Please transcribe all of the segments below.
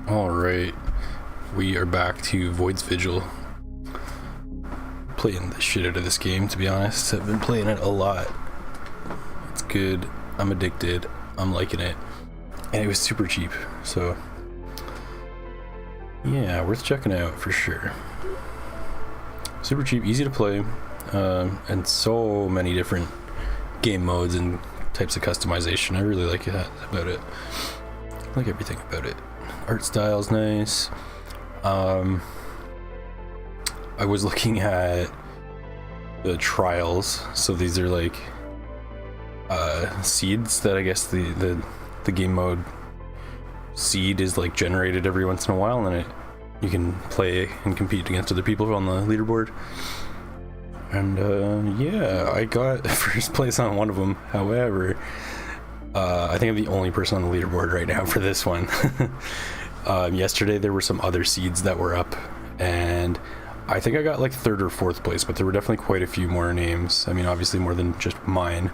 Alright, we are back to Void's Vigil. Playing the shit out of this game, to be honest. I've been playing it a lot. It's good, I'm addicted, I'm liking it. And it was super cheap, so yeah, worth checking out for sure. Super cheap, easy to play, and so many different game modes and types of customization. I really like that about it. I like everything about it. Art style's nice. I was looking at the trials, so these are like seeds that I guess the game mode seed is like generated every once in a while, and you can play and compete against other people on the leaderboard. And yeah, I got first place on one of them. However, I think I'm the only person on the leaderboard right now for this one. Yesterday there were some other seeds that were up, and I think I got like third or fourth place, but there were definitely quite a few more names. I mean, obviously more than just mine.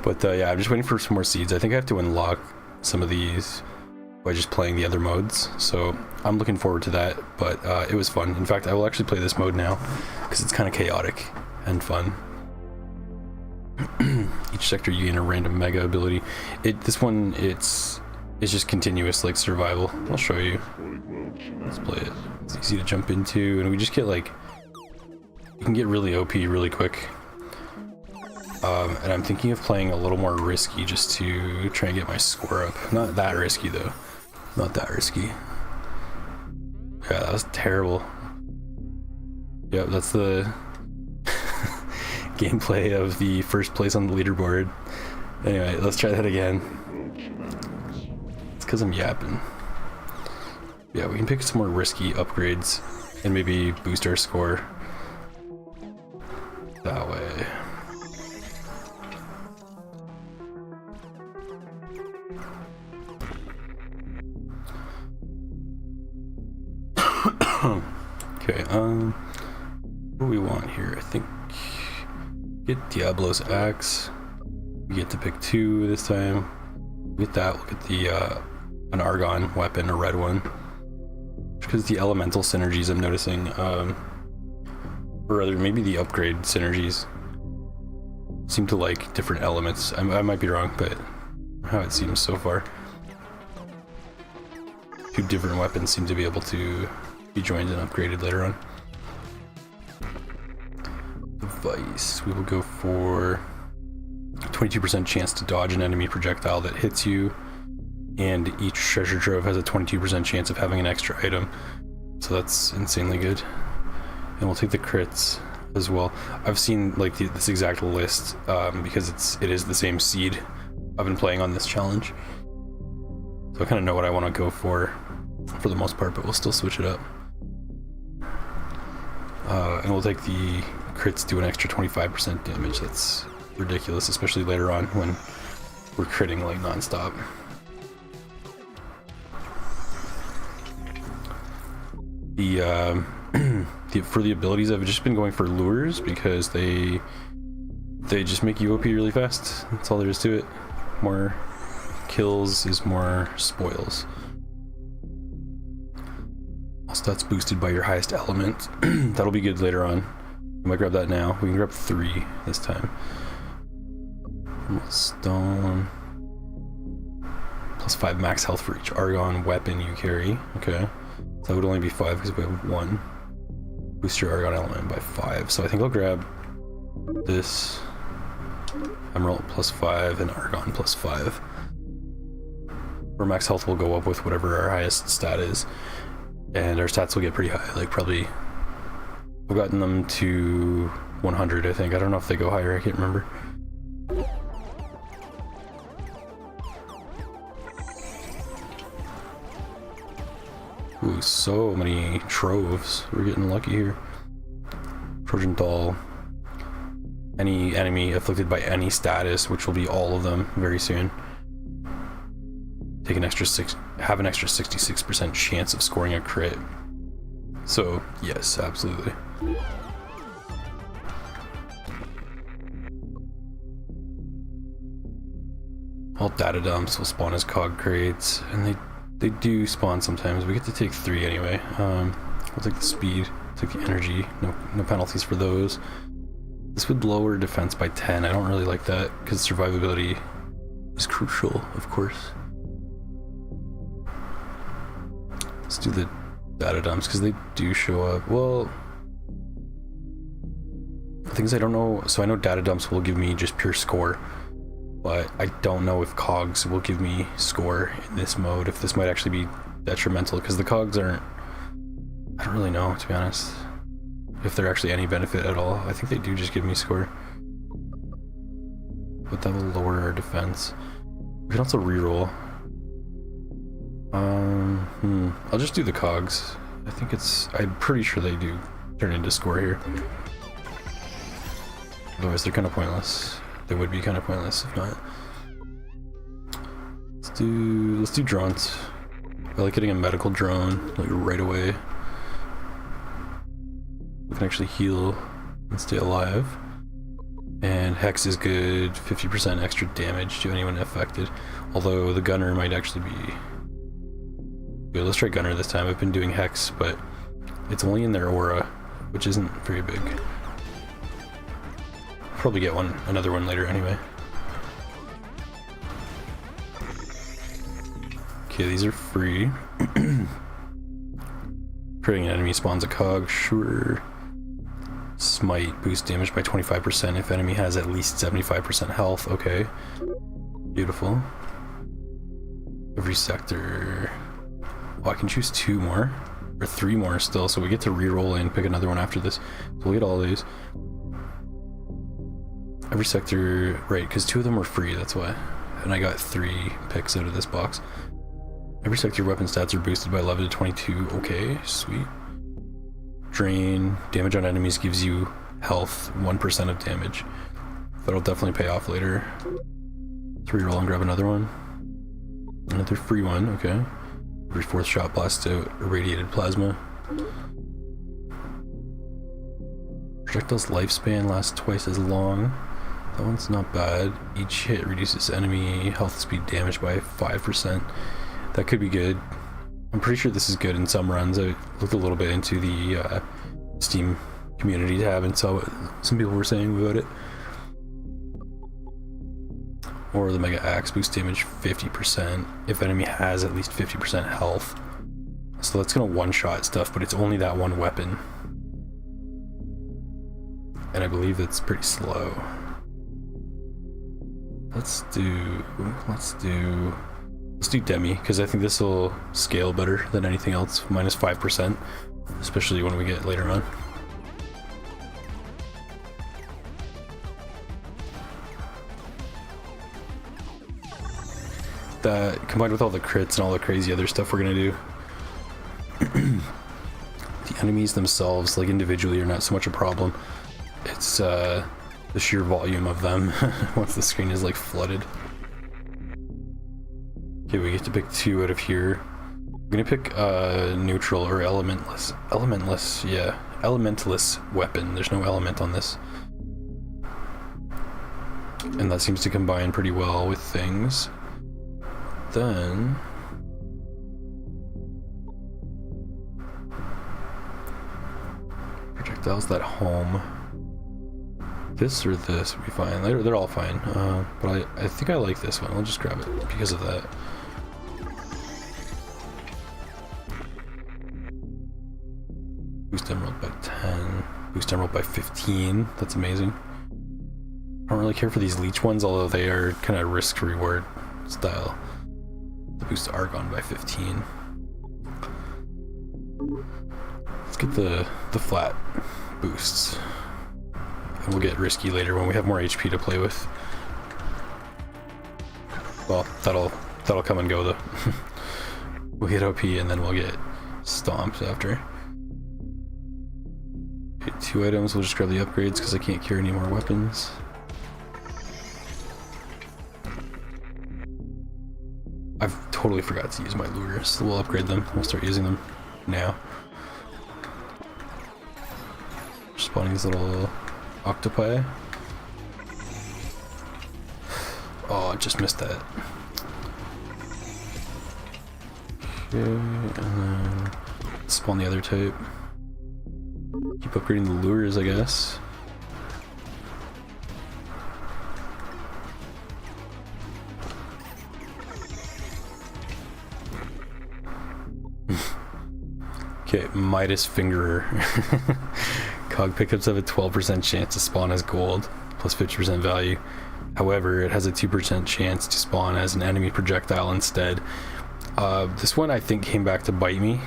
But yeah, I'm just waiting for some more seeds. I think I have to unlock some of these by just playing the other modes, so I'm looking forward to that. But it was fun. In fact, I will actually play this mode now because it's kind of chaotic and fun. Each sector you gain a random mega ability. This one it's just continuous, like survival. I'll show you. Let's play it. It's easy to jump into, and we just get like, you can get really OP really quick. And I'm thinking of playing a little more risky just to try and get my score up. Not that risky though. Not that risky. Yeah, that was terrible. Yep, that's the gameplay of the first place on the leaderboard. Anyway, let's try that again. It's because I'm yapping. Yeah, we can pick some more risky upgrades and maybe boost our score that way. Okay, what do we want here? I think get Diablo's axe. We get to pick two this time. Get that. We'll get the an Argon weapon, a red one, because the elemental synergies I'm noticing, or rather maybe the upgrade synergies seem to like different elements. I might be wrong, but how it seems so far, two different weapons seem to be able to be joined and upgraded later on. Device, we will go for 22% chance to dodge an enemy projectile that hits you, and each treasure trove has a 22% chance of having an extra item, so that's insanely good. And we'll take the crits as well. I've seen like this exact list because it is the same seed I've been playing on this challenge, so I kind of know what I want to go for the most part, but we'll still switch it up. And we'll take the crits, do an extra 25% damage. That's ridiculous, especially later on when we're critting like non-stop. For the abilities, I've just been going for lures because they just make you OP really fast. That's all there is to it. More kills is more spoils. All stats boosted by your highest element. That'll be good later on. I might grab that now. We can grab 3 this time. Stone. Plus 5 max health for each Argon weapon you carry. Okay. So that would only be 5 because we have 1. Boost your Argon element by 5. So I think I'll grab this Emerald plus 5 and Argon plus 5. Our max health will go up with whatever our highest stat is. And our stats will get pretty high, like probably, I've gotten them to 100, I think. I don't know if they go higher, I can't remember. Ooh, so many troves. We're getting lucky here. Trojan Doll. Any enemy afflicted by any status, which will be all of them very soon, take an extra have an extra 66% chance of scoring a crit. So yes, absolutely. All data dumps will spawn as cog crates, and They do spawn sometimes. We get to take 3 anyway. We'll take the speed, take the energy. No penalties for those. This would lower defense by 10. I don't really like that because survivability is crucial, of course. Let's do the data dumps because they do show up. Well, the things I don't know. So I know data dumps will give me just pure score, but I don't know if cogs will give me score in this mode. If this might actually be detrimental because the cogs aren't. I don't really know, to be honest, if they're actually any benefit at all. I think they do just give me score, but that will lower our defense. We can also reroll. I'll just do the cogs. I think I'm pretty sure they do turn into score here. Otherwise they're kind of pointless. They would be kind of pointless if not. Let's do drones. I like getting a medical drone like right away. We can actually heal and stay alive. And Hex is good, 50% extra damage to anyone affected. Although the gunner might actually be good. Let's try gunner this time. I've been doing Hex, but it's only in their aura, which isn't very big. Probably get another one later anyway. Okay, these are free. Creating an enemy spawns a cog, sure. Smite, boost damage by 25% if enemy has at least 75% health. Okay, beautiful. Every sector. Oh, I can choose 2 more or 3 more still, so we get to re-roll and pick another one after this. So we'll get all these. Every sector, right, because 2 of them were free, that's why. And I got 3 picks out of this box. Every sector weapon stats are boosted by 11 to 22. Okay, sweet. Drain, damage on enemies gives you health, 1% of damage. That'll definitely pay off later. Let's re-roll and grab another one. Another free one, okay. Every 4th shot blasts out irradiated plasma. Projectile's lifespan lasts twice as long. That one's not bad. Each hit reduces enemy health speed damage by 5%. That could be good. I'm pretty sure this is good in some runs. I looked a little bit into the Steam community tab and saw what some people were saying about it. Or the Mega Axe boost damage 50% if enemy has at least 50% health. So that's gonna one-shot stuff, but it's only that one weapon. And I believe that's pretty slow. Let's do Demi, because I think this will scale better than anything else. Minus 5%, especially when we get later on. That combined with all the crits and all the crazy other stuff we're gonna do. The enemies themselves, like individually, are not so much a problem. It's the sheer volume of them once the screen is like flooded. Okay, we get to pick 2 out of here. I'm gonna pick neutral or elementless. Yeah, elementless weapon. There's no element on this. And that seems to combine pretty well with things. Then projectiles that home. This or this would be fine. They're all fine. But I think I like this one. I'll just grab it because of that. Boost emerald by 10. Boost emerald by 15. That's amazing. I don't really care for these leech ones, although they are kind of risk reward style. The boost argon by 15. Let's get the flat boosts. And we'll get risky later when we have more HP to play with. Well, that'll come and go though. We'll get OP and then we'll get stomped after. Okay, 2 items, we'll just grab the upgrades because I can't carry any more weapons. I've totally forgot to use my lures, so we'll upgrade them. We'll start using them now. Spawning these little octopi. Oh, I just missed that. Okay, and then spawn the other type. Keep upgrading the lures, I guess. Okay, Midas Fingerer. Cog pickups have a 12% chance to spawn as gold, plus 50% value. However, it has a 2% chance to spawn as an enemy projectile instead. This one I think came back to bite me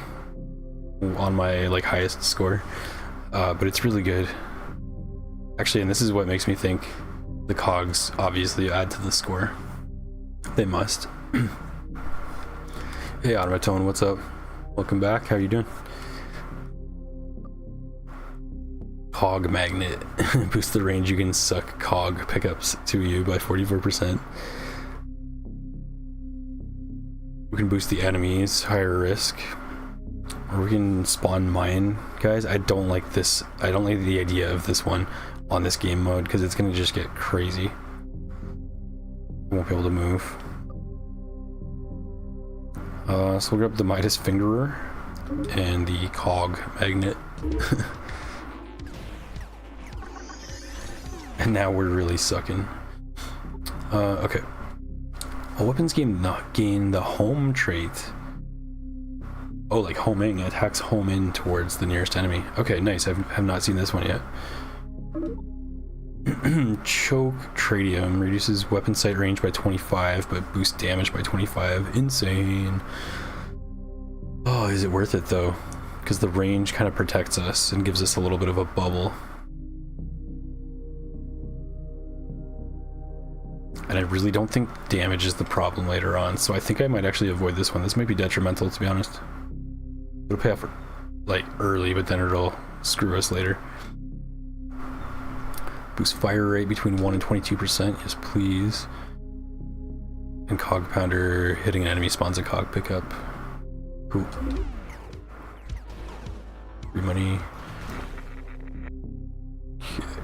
on my like highest score, but it's really good. Actually, and this is what makes me think the cogs obviously add to the score. They must. Hey Automatone, what's up? Welcome back, how you doing? Cog magnet. Boost the range you can suck cog pickups to you by 44%. We can boost the enemies, higher risk. Or we can spawn mine guys. I don't like this. I don't like the idea of this one on this game mode because it's gonna just get crazy. We won't be able to move. So we'll grab the Midas Fingerer and the cog magnet. And now we're really sucking. Okay. A weapons game not gain the home trait. Oh, like homing. It attacks home in towards the nearest enemy. Okay, nice. I have not seen this one yet. Choke Tratium reduces weapon sight range by 25, but boosts damage by 25. Insane. Oh, is it worth it though? Because the range kind of protects us and gives us a little bit of a bubble. And I really don't think damage is the problem later on, so I think I might actually avoid this one. This might be detrimental, to be honest. It'll pay off like early, but then it'll screw us later. Boost fire rate between 1 and 22%. Yes, please. And Cog Pounder, hitting an enemy spawns a Cog pickup. Cool. Free money. Okay.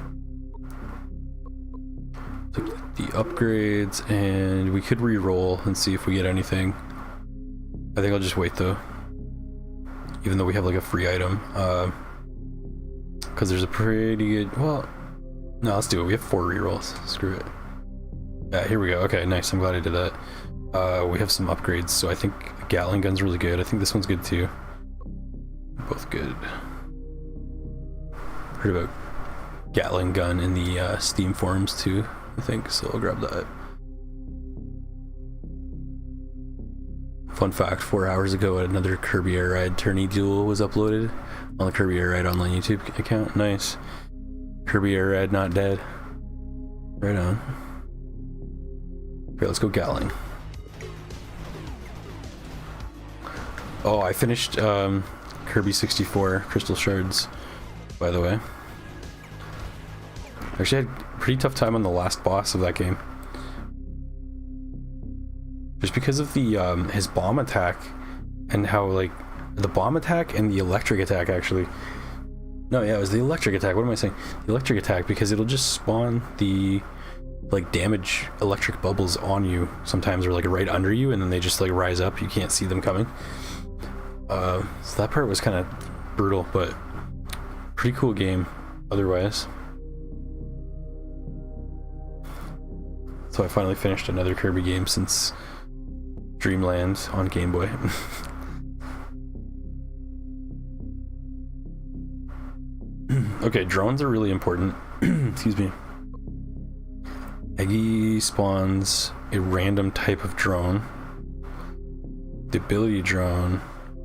The upgrades, and we could re-roll and see if we get anything. I think I'll just wait though, even though we have like a free item, because there's a pretty good, well, no, let's do it. We have 4 re-rolls. Screw it. Yeah, here we go. Okay, nice. I'm glad I did that. We have some upgrades, so I think Gatling gun's really good. I think this one's good too. Both good. Heard about Gatling gun in the Steam forums too, I think, so I'll grab that. Fun fact, 4 hours ago another Kirby Air Ride tourney duel was uploaded on the Kirby Air Ride online YouTube account. Nice. Kirby Air Ride not dead. Right on. Okay, let's go Gatling. Oh, I finished Kirby 64 Crystal Shards, by the way. Actually, I had a pretty tough time on the last boss of that game. Just because of the his bomb attack and how like the bomb attack and the electric attack actually. No, yeah, it was the electric attack. What am I saying? The electric attack, because it'll just spawn the like damage electric bubbles on you sometimes, or like right under you, and then they just like rise up. You can't see them coming. So that part was kind of brutal, but pretty cool game otherwise. So I finally finished another Kirby game since Dreamland on Game Boy. Okay, drones are really important. Excuse me. Eggy spawns a random type of drone. The ability drone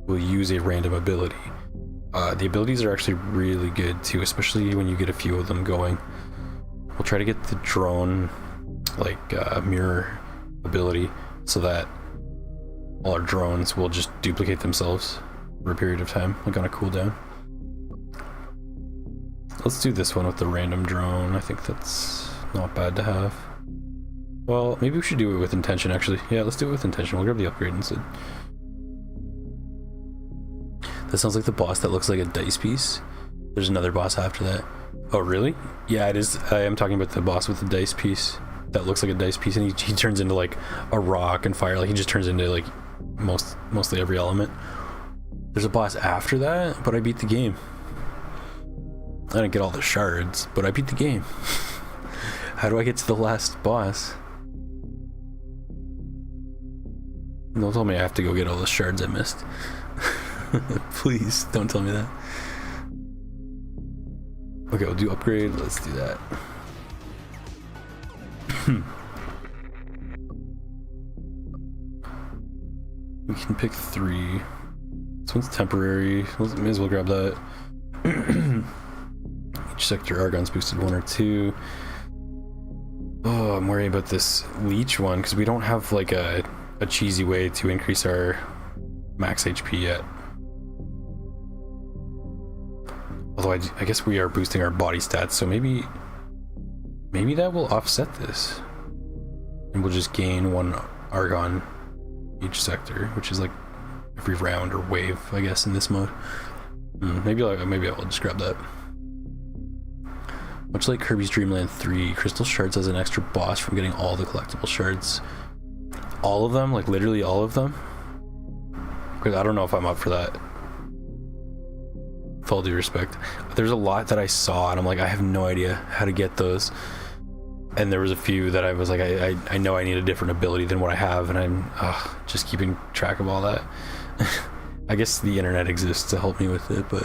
will use a random ability. The abilities are actually really good too, especially when you get a few of them going. We'll try to get the drone like mirror ability so that all our drones will just duplicate themselves for a period of time, like on a cooldown. Let's do this one with the random drone. I think that's not bad to have. Well, maybe we should do it with intention actually. Yeah, let's do it with intention. We'll grab the upgrade instead. That sounds like the boss that looks like a dice piece. There's another boss after that. Oh really? Yeah, it is. I am talking about the boss with the dice piece that looks like a dice piece, and he turns into like a rock and fire. Like he just turns into like mostly every element. There's a boss after that, but I beat the game. I didn't get all the shards, but I beat the game. How do I get to the last boss? Don't tell me I have to go get all the shards I missed. Please, don't tell me that. Okay, we'll do upgrade. Let's do that. We can pick 3. This one's temporary. May as well grab that. Each sector Argon's boosted 1 or 2. Oh, I'm worried about this leech one because we don't have like a cheesy way to increase our max HP yet. Although I guess we are boosting our body stats, so maybe that will offset this. And we'll just gain 1 Argon each sector, which is like every round or wave, I guess, in this mode. Maybe I will just grab that. Much like Kirby's Dream Land 3, Crystal Shards has an extra boss from getting all the collectible shards. All of them? Like literally all of them? Because I don't know if I'm up for that. With all due respect. There's a lot that I saw and I'm like, I have no idea how to get those. And there was a few that I was like, I know I need a different ability than what I have, and I'm just keeping track of all that. I guess the internet exists to help me with it, but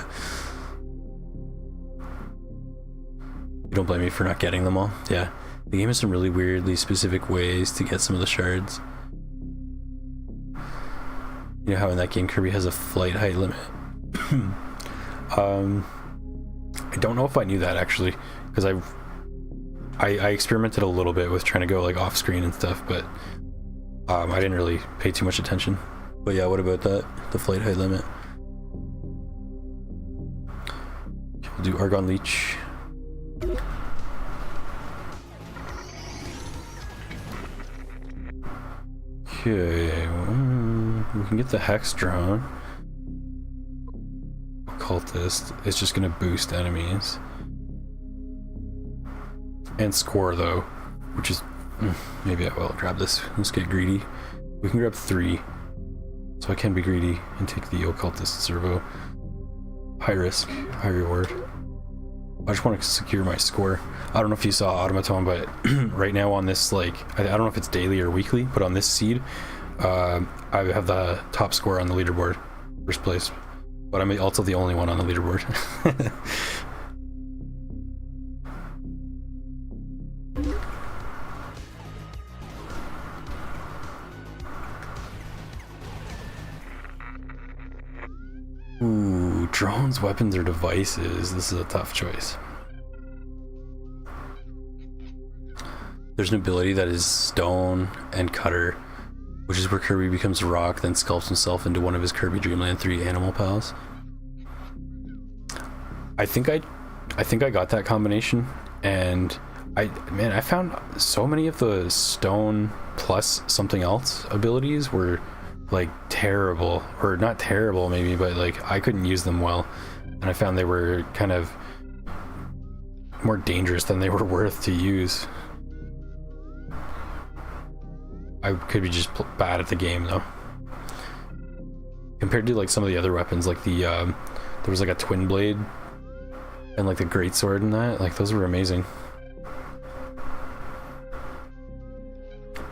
you don't blame me for not getting them all. Yeah, the game has some really weirdly specific ways to get some of the shards. You know how in that game Kirby has a flight height limit? I don't know if I knew that actually, because I experimented a little bit with trying to go like off screen and stuff, but I didn't really pay too much attention. But yeah, what about that? The flight height limit. We'll do Argon Leech. Okay, we can get the Hex Drone. Cultist. It's just gonna boost enemies. And score though, which is maybe I will grab this. Let's get greedy. We can grab 3, so I can be greedy and take the Occultist Servo. High risk, high reward. I just want to secure my score. I don't know if you saw Automaton, but right now on this, like, I don't know if it's daily or weekly, but on this seed, I have the top score on the leaderboard, first place. But I'm also the only one on the leaderboard. Ooh, drones, weapons, or devices. This is a tough choice. There's an ability that is Stone and Cutter, which is where Kirby becomes rock, then sculpts himself into one of his Kirby Dream Land 3 animal pals. I think I got that combination, and I found so many of the Stone plus something else abilities were like terrible, or not terrible maybe, but like I couldn't use them well, and I found they were kind of more dangerous than they were worth to use. I could be just bad at the game though, compared to like some of the other weapons, like the there was like a twin blade and like the great sword and that, like those were amazing.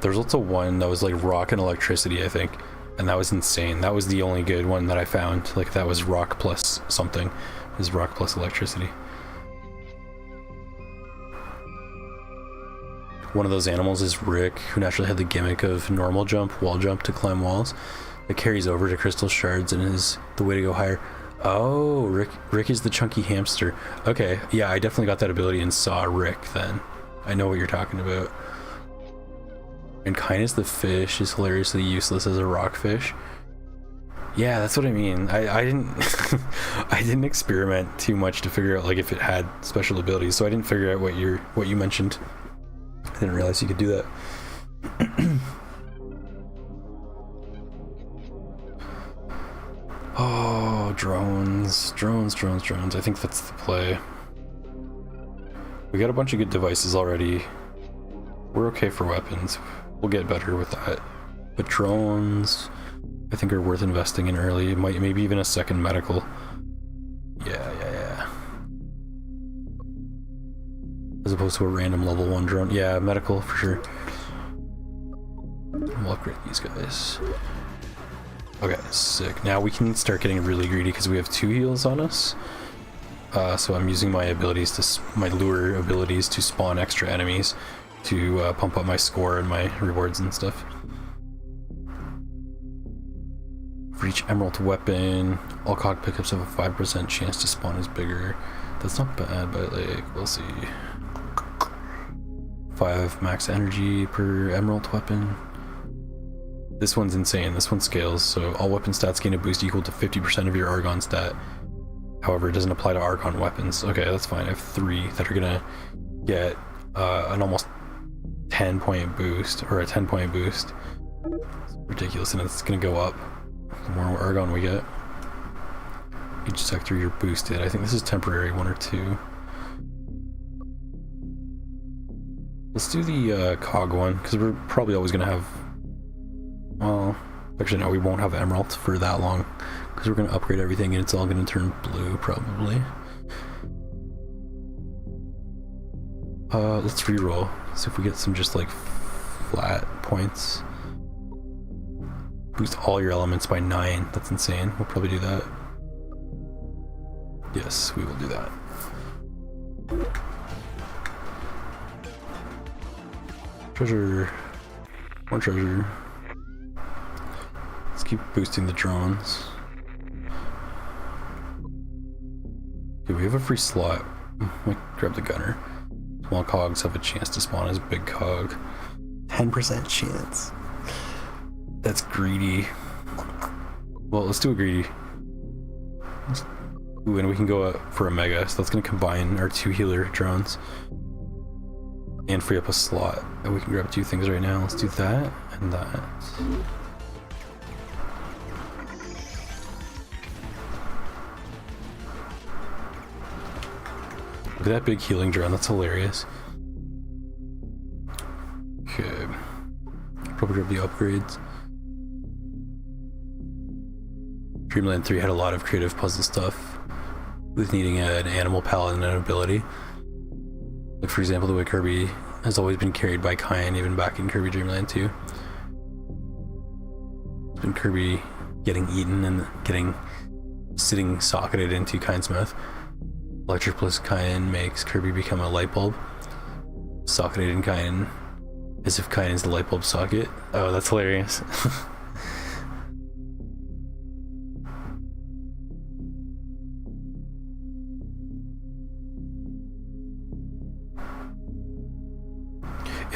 There's also one that was like rock and electricity, I think, and that was insane. That was the only good one that I found. Like that was rock plus something. It was rock plus electricity. One of those animals is Rick, who naturally had the gimmick of normal jump, wall jump to climb walls. That carries over to crystal shards and is the way to go higher. Oh, Rick is the chunky hamster. Okay, yeah, I definitely got that ability and saw Rick then. I know what you're talking about. And Kindness the fish is hilariously useless as a rockfish. Yeah, that's what I mean. I didn't I didn't experiment too much to figure out like if it had special abilities, so I didn't figure out what you mentioned. I didn't realize you could do that. Oh, drones. I think that's the play. We got a bunch of good devices already. We're okay for weapons. We'll get better with that. But drones, I think are worth investing in early. Maybe even a second medical. Yeah. As opposed to a random level 1 drone. Yeah, medical for sure. We'll upgrade these guys. Okay, sick. Now we can start getting really greedy because we have 2 heals on us. So I'm using my abilities my lure abilities to spawn extra enemies to pump up my score and my rewards and stuff. For each emerald weapon, all cog pickups have a 5% chance to spawn as bigger. That's not bad, but like, we'll see. 5 max energy per emerald weapon. This one's insane. This one scales, so all weapon stats gain a boost equal to 50% of your Argon stat. However, it doesn't apply to Argon weapons. Okay, that's fine. I have 3 that are gonna get an almost 10-point boost, or a 10-point boost. It's ridiculous, and it's gonna go up the more Argon we get. Each sector you're boosted. I think this is temporary, 1 or 2. Let's do the cog one, because we're probably always gonna have... Well, actually no, we won't have emerald for that long, because we're gonna upgrade everything and it's all gonna turn blue, probably. Let's reroll. See if we get some just like flat points. Boost all your elements by 9. That's insane. We'll probably do that. Yes, we will do that. Treasure. More treasure. Let's keep boosting the drones. Okay, we have a free slot. We grab the gunner. Small cogs have a chance to spawn as a big cog. 10% chance. That's greedy. Well, let's do a greedy. Ooh, and we can go up for a mega, so that's gonna combine our 2 healer drones and free up a slot. And we can grab 2 things right now. Let's do that and that. Look at that big healing drone, that's hilarious. Okay. Probably grab the upgrades. Dreamland 3 had a lot of creative puzzle stuff with needing an animal palette and an ability. Like for example, the way Kirby has always been carried by Kyan, even back in Kirby Dreamland 2. It's been Kirby getting eaten and sitting socketed into Kyan's mouth. Electric plus Kyan makes Kirby become a light bulb, socketed in Kyan, as if Kyan is the light bulb socket. Oh, that's hilarious.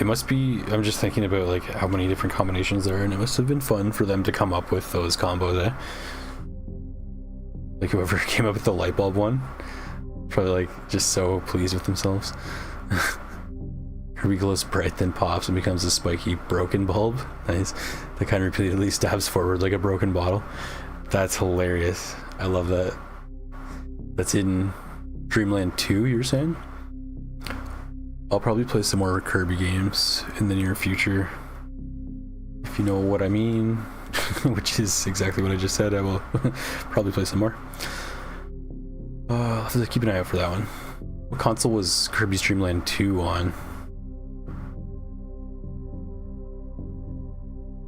It must be, I'm just thinking about like how many different combinations there are, and it must have been fun for them to come up with those combos, eh? Like whoever came up with the light bulb one, probably like just so pleased with themselves. Kirby glows bright, then pops and becomes a spiky broken bulb. Nice. That kind of repeatedly stabs forward like a broken bottle. That's hilarious. I love that. That's in Dreamland 2, you're saying? I'll probably play some more Kirby games in the near future, if you know what I mean, which is exactly what I just said. I will probably play some more. I'll have to keep an eye out for that one. What console was Kirby's Dreamland 2 on?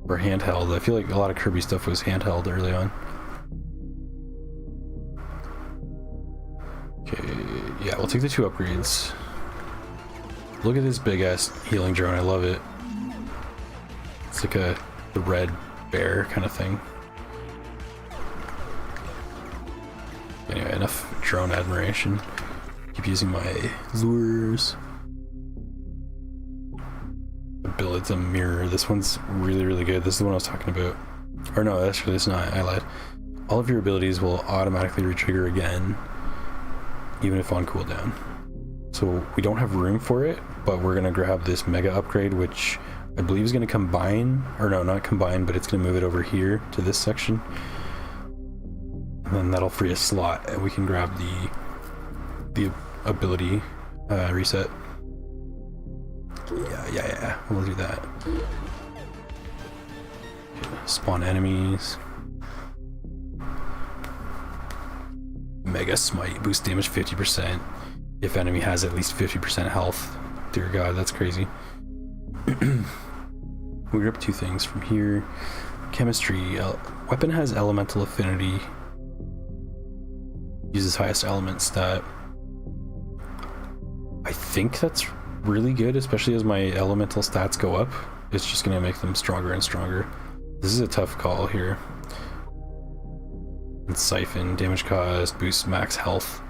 Or handheld? I feel like a lot of Kirby stuff was handheld early on. Okay, yeah, we'll take the 2 upgrades. Look at this big ass healing drone, I love it. It's like the red bear kind of thing. Anyway, enough drone admiration. Keep using my lures. Ability to mirror. This one's really, really good. This is the one I was talking about. Or no, actually it's not, I lied. All of your abilities will automatically retrigger again, even if on cooldown. So we don't have room for it, but we're gonna grab this mega upgrade, which I believe is gonna combine, or no, not combine, but it's gonna move it over here to this section. And then that'll free a slot, and we can grab the ability reset. Yeah, we'll do that. Okay. spawn enemies. Mega Smite, boost damage 50% if enemy has at least 50% health. Dear God, that's crazy. We grab two things from here. Chemistry, weapon has elemental affinity. Uses highest element stat. I think that's really good, especially as my elemental stats go up. It's just gonna make them stronger and stronger. This is a tough call here. And Siphon, damage caused, boosts max health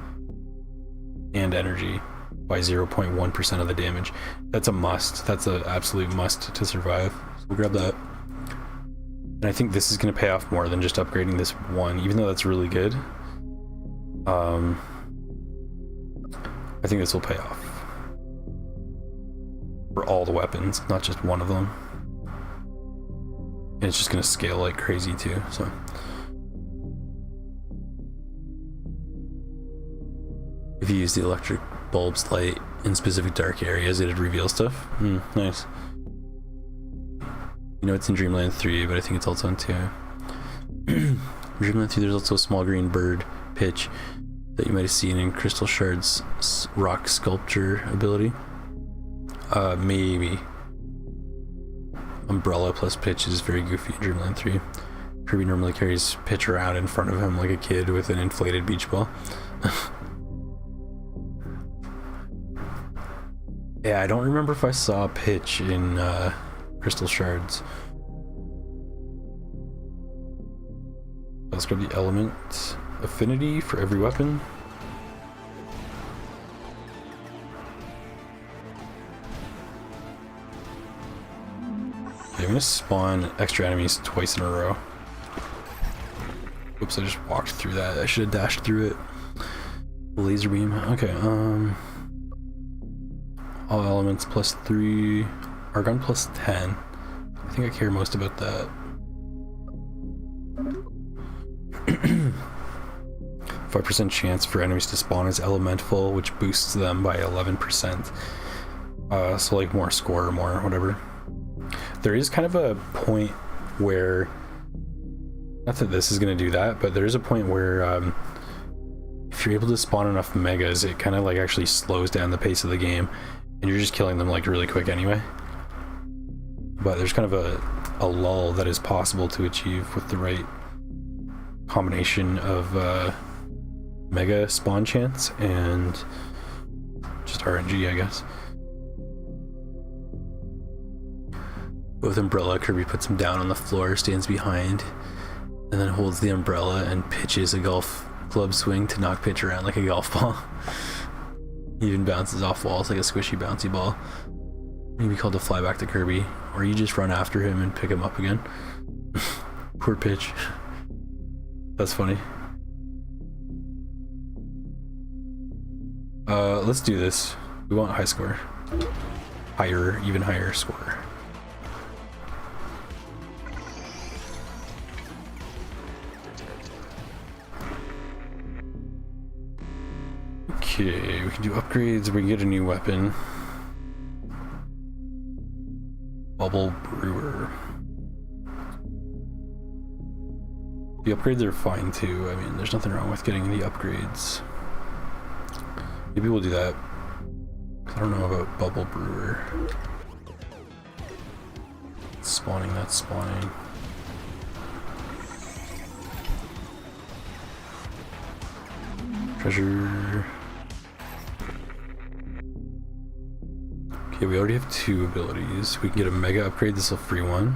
and energy by 0.1% of the damage. That's a must. That's an absolute must to survive. So we'll grab that. And I think this is going to pay off more than just upgrading this one, even though that's really good. I think this will pay off for all the weapons, not just one of them. And it's just going to scale like crazy too, so. If you use the electric bulb's light in specific dark areas, it'd reveal stuff. Nice. You know it's in Dreamland 3, but I think it's also in 2. Dreamland 3, there's also a small green bird pitch that you might have seen in Crystal Shard's rock sculpture ability. Maybe. Umbrella plus pitch is very goofy in Dreamland 3. Kirby normally carries pitch around in front of him like a kid with an inflated beach ball. Yeah, I don't remember if I saw pitch in Crystal Shards. Let's grab the element affinity for every weapon. Okay, I'm gonna spawn extra enemies twice in a row. Oops, I just walked through that. I should have dashed through it. Laser beam. Okay, all elements plus 3, Argon plus 10. I think I care most about that. 5% chance for enemies to spawn as elemental, which boosts them by 11%. So like more score or more, whatever. There is kind of a point where, not that this is going to do that, but there is a point where if you're able to spawn enough megas, it kind of like actually slows down the pace of the game. And you're just killing them like really quick anyway. But there's kind of a lull that is possible to achieve with the right combination of mega spawn chance and just RNG, I guess. With Umbrella, Kirby puts him down on the floor, stands behind, and then holds the umbrella and pitches a golf club swing to knock pitch around like a golf ball. He even bounces off walls like a squishy bouncy ball. Maybe called to fly back to Kirby, or you just run after him and pick him up again. Poor pitch. That's funny. Let's do this. We want high score. Higher, even higher score. Okay, we can do upgrades, we can get a new weapon. Bubble Brewer. The upgrades are fine too. I mean, there's nothing wrong with getting the upgrades. Maybe we'll do that. I don't know about Bubble Brewer. Spawning, that's spawning. Treasure. Okay, we already have 2 abilities. We can get a mega upgrade, this will free one.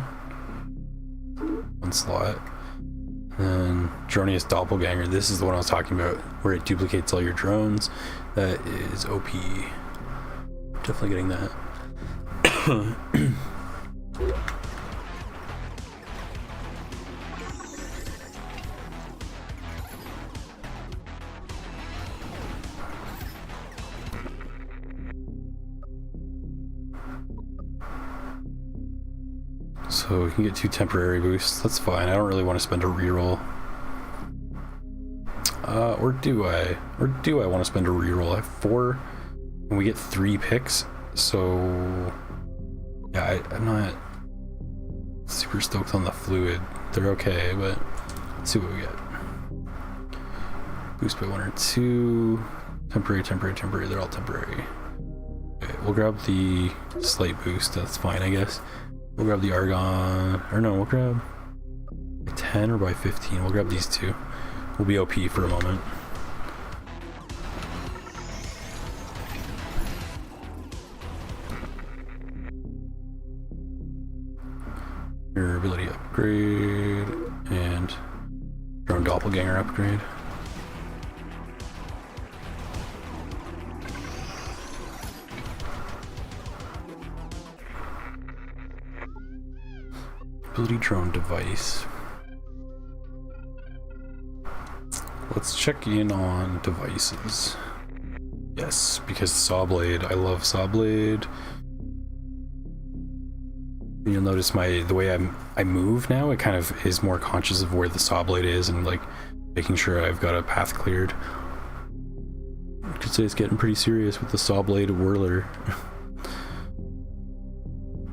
One slot. And Dronius Doppelganger, this is the one I was talking about, where it duplicates all your drones. That is OP. Definitely getting that. So we can get 2 temporary boosts, that's fine. I don't really want to spend a reroll. Or do I? Or do I want to spend a reroll? I have 4 and we get 3 picks, so yeah, I'm not super stoked on the fluid. They're okay, but let's see what we get. Boost by 1 or 2. Temporary, temporary, temporary. They're all temporary. Okay, we'll grab the slight boost. That's fine, I guess. We'll grab the argon. Or no, we'll grab by 10 or by 15. We'll grab these two. We'll be OP for a moment. Durability upgrade and drone doppelganger upgrade. Ability drone device. Let's check in on devices. Yes, because Sawblade. I love Sawblade. You'll notice the way I move now, it kind of is more conscious of where the Sawblade is and like making sure I've got a path cleared. I could say it's getting pretty serious with the Sawblade whirler.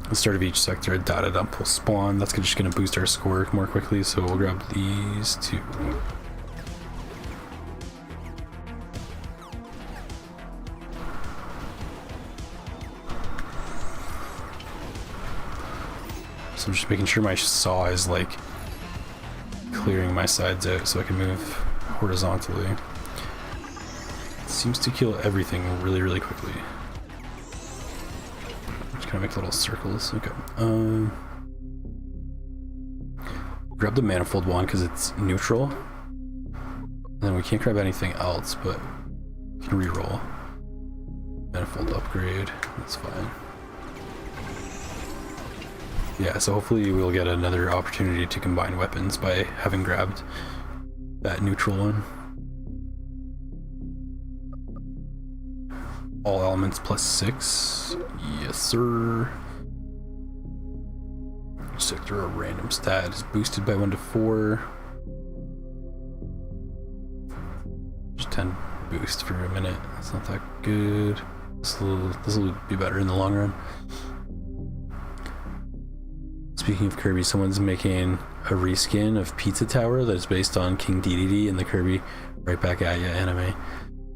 At the start of each sector, a data dump will spawn. That's just going to boost our score more quickly, so we'll grab these two. So I'm just making sure my saw is like clearing my sides out so I can move horizontally. It seems to kill everything really, really quickly. Just kind of make little circles. Okay. Grab the manifold one because it's neutral. And then we can't grab anything else, but we can reroll. Manifold upgrade. That's fine. Yeah, so hopefully we'll get another opportunity to combine weapons by having grabbed that neutral one. All elements +6. Yes, sir. Each sector a random stat is boosted by 1 to 4. Just 10 boost for a minute. That's not that good. This will be better in the long run. Speaking of Kirby, someone's making a reskin of Pizza Tower that's based on King Dedede in the Kirby Right Back At Ya anime,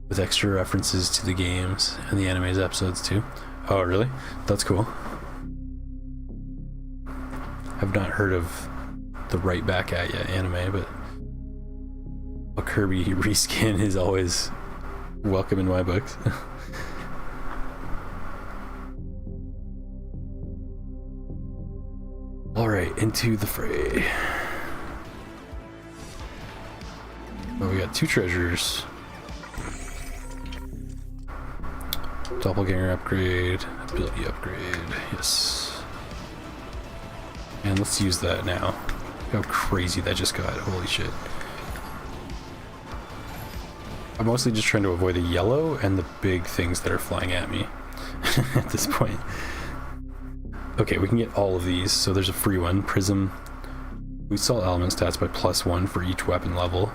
with extra references to the games and the anime's episodes too. Oh, really? That's cool. I've not heard of the Right Back At Ya anime, but a Kirby reskin is always welcome in my books. Alright, into the fray. Well, we got 2 treasures. Doppelganger upgrade, ability upgrade, yes. And let's use that now. Look how crazy that just got, holy shit. I'm mostly just trying to avoid the yellow and the big things that are flying at me at this point. Okay, we can get all of these. So there's a free one, Prism. We saw element stats by +1 for each weapon level.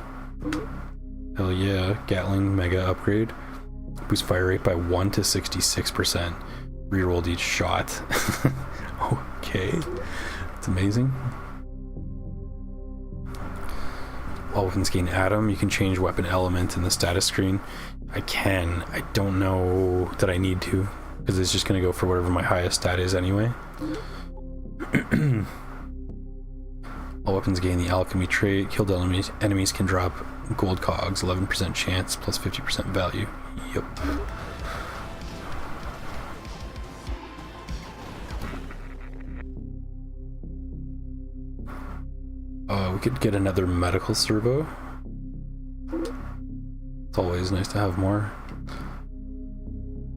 Hell yeah, Gatling Mega upgrade. Boost fire rate by 1 to 66%. Rerolled each shot. Okay, it's amazing. All weapons gain Atom. You can change weapon element in the status screen. I don't know that I need to, because it's just going to go for whatever my highest stat is anyway. All weapons gain the alchemy trait. Killed enemies can drop gold cogs, 11% chance, plus 50% value. Yep. We could get another medical servo. It's always nice to have more.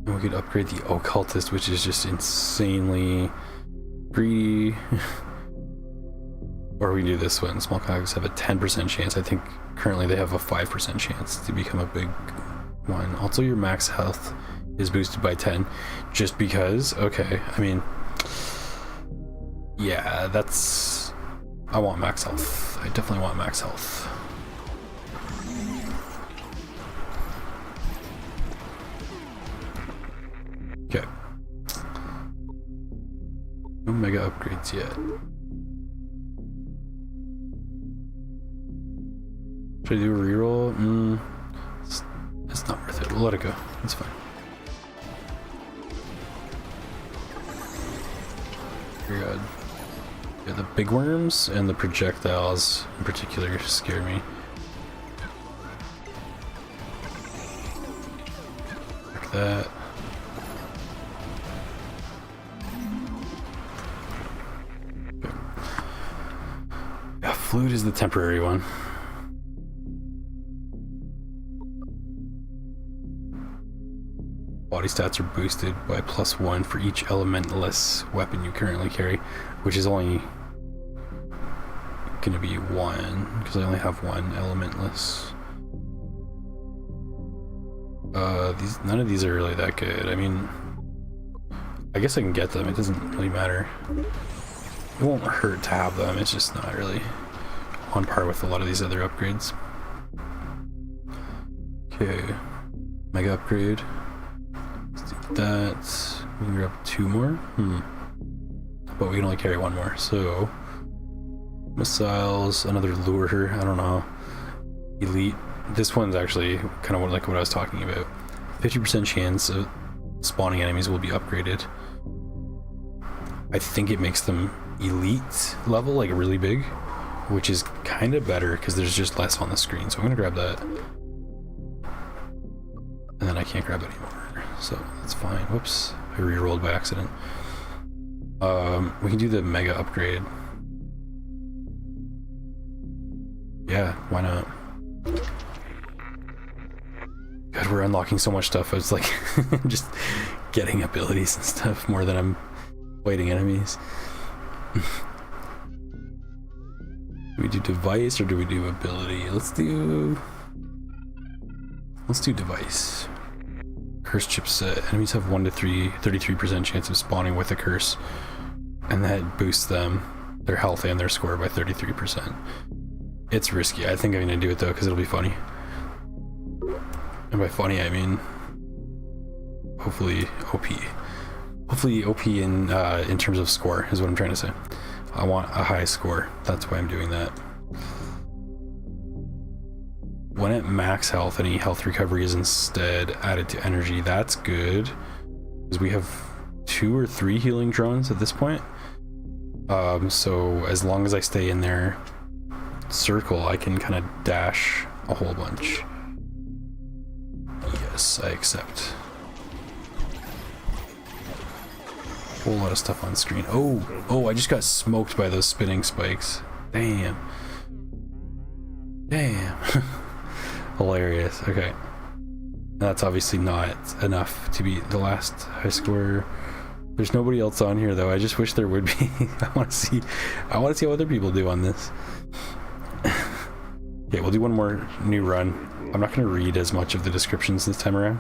And we could upgrade the occultist, which is just insanely greedy. Or we do this one. Small cogs have a 10% chance. I think currently they have a 5% chance to become a big one. Also, your max health is boosted by 10 just because. Okay, I mean, yeah, that's, I want max health. I definitely want max health. Okay. No mega upgrades yet. Should I do a reroll? It's not worth it. We'll let it go. It's fine. Dear God. Yeah, the big worms and the projectiles in particular scare me. Like that. Okay. Yeah, flute is the temporary one. Body stats are boosted by +1 for each elementless weapon you currently carry, which is only gonna be 1 because I only have 1 elementless. None of these are really that good. I mean, I guess I can get them. It doesn't really matter. It won't hurt to have them. It's just not really on par with a lot of these other upgrades. Okay, mega upgrade. Let's do that. We can grab 2 more. But we can only carry 1 more. So missiles, another lure. I don't know. Elite. This one's actually kind of like what I was talking about. 50% chance of spawning enemies will be upgraded. I think it makes them elite level, like really big, which is kind of better because there's just less on the screen. So I'm gonna grab that, and then I can't grab it anymore, so that's fine. Whoops, I re-rolled by accident. We can do the mega upgrade. Yeah, why not? God, we're unlocking so much stuff. It's like just getting abilities and stuff more than I'm fighting enemies. Do we do device or do we do ability? Let's do device. Curse chipset. Enemies have 1 to 3, 33% chance of spawning with a curse, and that boosts them, their health and their score by 33%. It's risky. I think I'm gonna do it though because it'll be funny. And by funny, I mean hopefully OP. Hopefully OP in terms of score is what I'm trying to say. I want a high score. That's why I'm doing that. When at max health, any health recovery is instead added to energy. That's good because we have 2 or 3 healing drones at this point. So as long as I stay in their circle, I can kind of dash a whole bunch. Yes, I accept. Whole lot of stuff on screen. Oh, I just got smoked by those spinning spikes. Damn. Hilarious. Okay. That's obviously not enough to be the last high score. There's nobody else on here though. I just wish there would be. I want to see what other people do on this. Okay, we'll do one more new run. I'm not going to read as much of the descriptions this time around.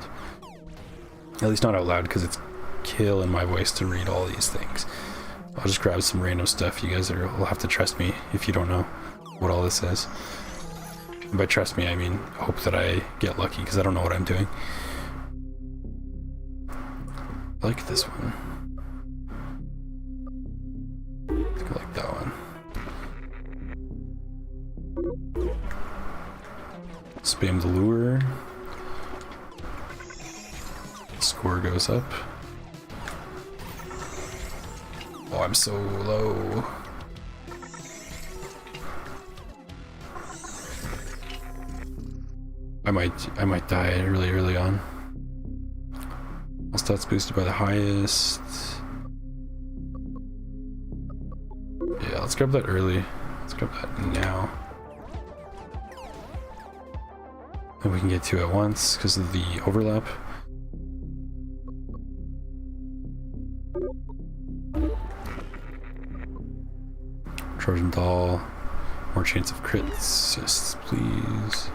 At least not out loud, because it's killing my voice to read all these things. I'll just grab some random stuff. You guys will have to trust me if you don't know what all this is. And by trust me, I mean hope that I get lucky, because I don't know what I'm doing. I like this one. I think I like that one. Spam the lure. Score goes up. Oh, I'm so low. I might die really early on. All stats boosted by the highest. Yeah, let's grab that early. Let's grab that now. And we can get 2 at once because of the overlap. Trojan doll. More chance of crits. Yes, please.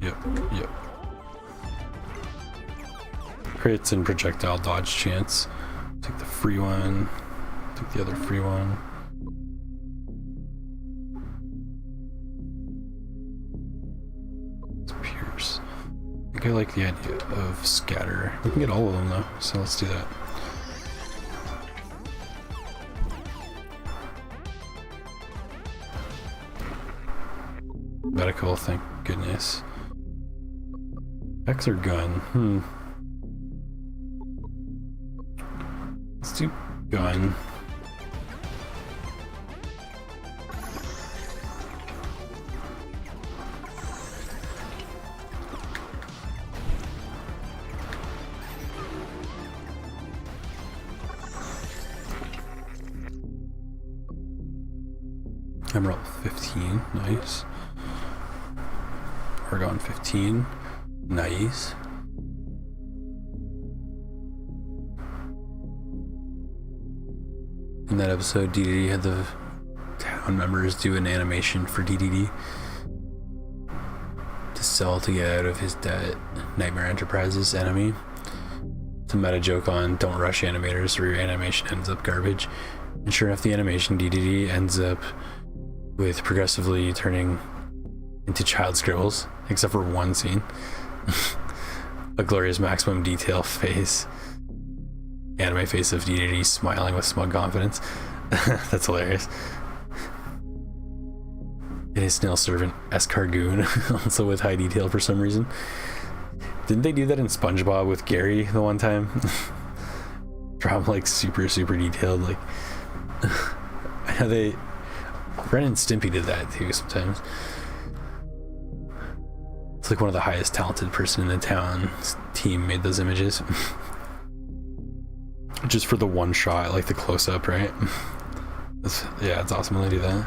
Yep. Crits and projectile dodge chance. Take the free one. Take the other free one. It's Pierce. think I like the idea of scatter. We can get all of them though, so let's do that. Medical, thank goodness. X or gun? Let's do gun. Emerald 15, nice. Argon 15, nice. In that episode, DDD had the town members do an animation for DDD to sell to get out of his debt. Nightmare Enterprises enemy. It's a meta joke on don't rush animators or your animation ends up garbage. And sure enough, the animation DDD ends up with progressively turning into child scribbles, except for one scene. A glorious maximum detail face. Anime face of DDD smiling with smug confidence. That's hilarious. And his snail servant Escargoon, also with high detail for some reason. Didn't they do that in SpongeBob with Gary the one time? Draw him like super detailed. Like I know they Ren and Stimpy did that too sometimes. It's like one of the highest talented person in the town team made those images. Just for the one shot, like the close-up, right? Yeah, it's awesome when they do that.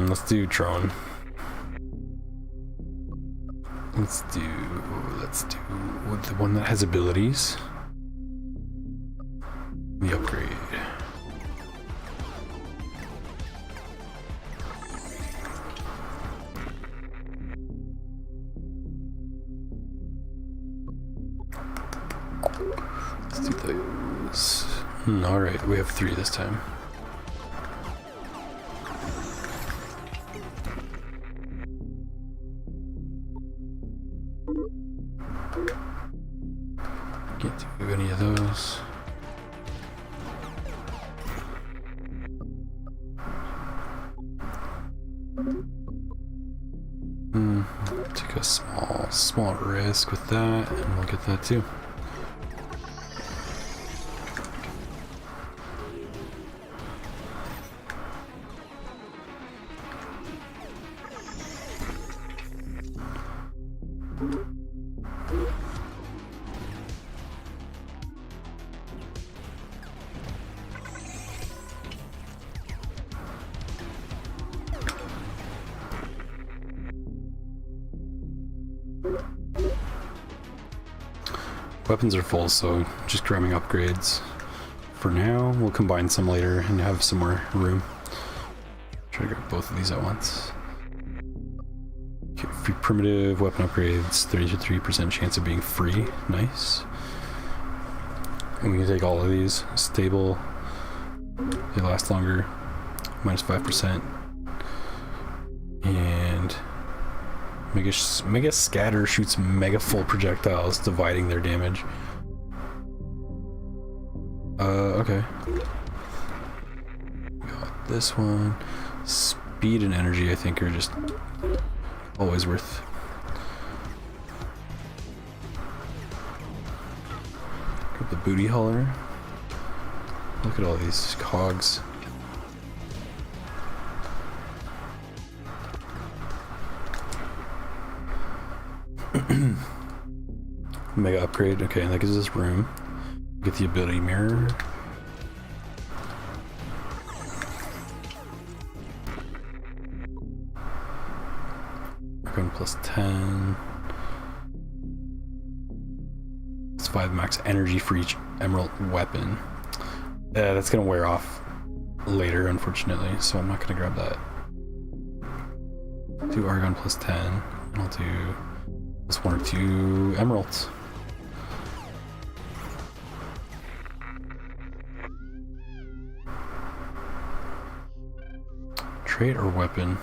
Let's do drone. Let's do the one that has abilities. The upgrade. Let's do those. Alright, we have 3 this time. Can't do any of those. Take a small risk with that, and we'll get that too. Weapons are full, so just grabbing upgrades for now. We'll combine some later and have some more room. Try to grab both of these at once. Okay, free primitive weapon upgrades, 33% chance of being free. Nice. And we can take all of these. Stable. They last longer. Minus 5%. And Mega Scatter shoots mega full projectiles, dividing their damage. Okay. Got this one. Speed and energy, I think, are just always worth. Got the booty hauler. Look at all these cogs. Mega upgrade, okay, and that gives us room. Get the ability mirror. Argon plus 10. It's 5 max energy for each emerald weapon. That's gonna wear off later, unfortunately, so I'm not gonna grab that. Do Argon plus 10, and I'll do plus 1 or 2 emeralds. Trait or weapon?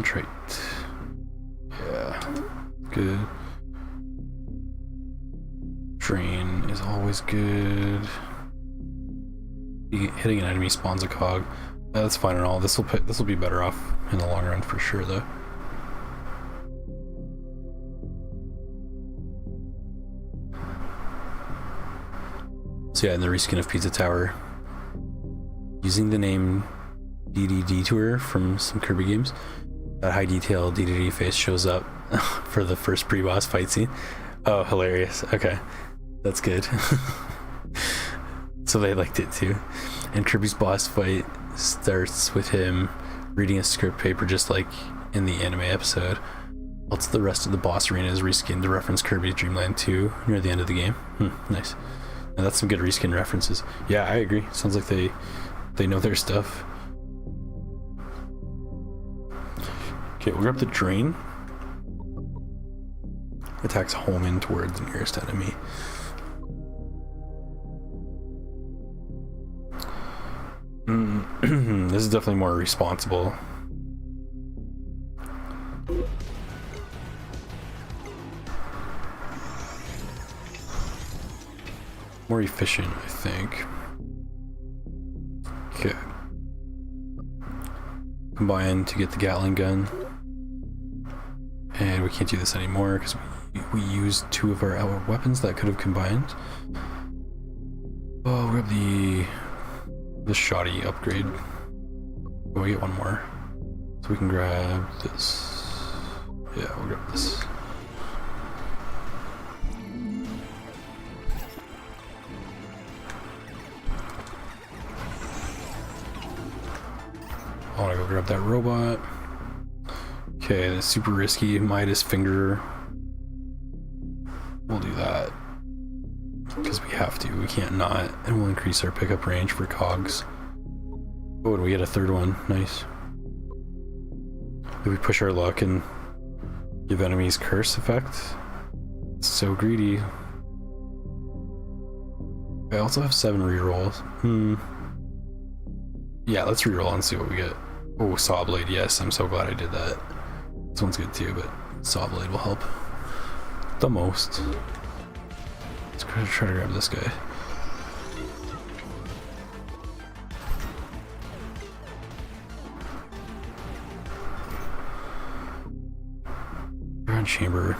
Trait. Yeah, good. Drain is always good. Hitting an enemy spawns a cog. That's fine and all. This will be better off in the long run for sure, though. So yeah, in the reskin of Pizza Tower, using the name DD Detour from some Kirby games, that high detail DDD face shows up for the first pre-boss fight scene. Oh, hilarious. Okay, that's good. So they liked it too. And Kirby's boss fight starts with him reading a script paper just like in the anime episode. Whilst the rest of the boss arena is reskinned to reference Kirby's Dream Land 2 near the end of the game. Nice. And that's some good reskin references. Yeah, I agree. Sounds like they know their stuff. Okay, we'll grab the Drain. Attacks home in towards the nearest enemy. This is definitely more responsible. More efficient, I think. Okay. Combine to get the Gatling gun. And we can't do this anymore because we used 2 of our weapons that could have combined. Oh, we have the shoddy upgrade. Oh, we get 1 more. So we can grab this. Yeah, we'll grab this. I want to go grab that robot. Okay, the super risky Midas finger. We'll do that because we have to. We can't not, and we'll increase our pickup range for cogs. Oh, and we get a 3rd one. Nice. If we push our luck and give enemies curse effect, it's so greedy. I also have 7 rerolls. Yeah, let's reroll and see what we get. Oh, Saw Blade, yes, I'm so glad I did that. This one's good too, but Saw Blade will help the most. Let's try to grab this guy. Ground chamber.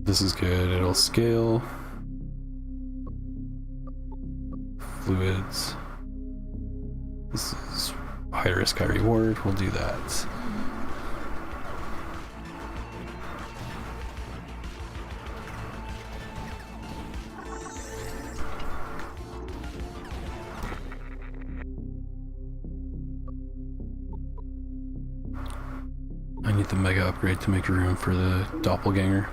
This is good, it'll scale. Fluids. This is high risk, high reward. We'll do that. I need the mega upgrade to make room for the doppelganger.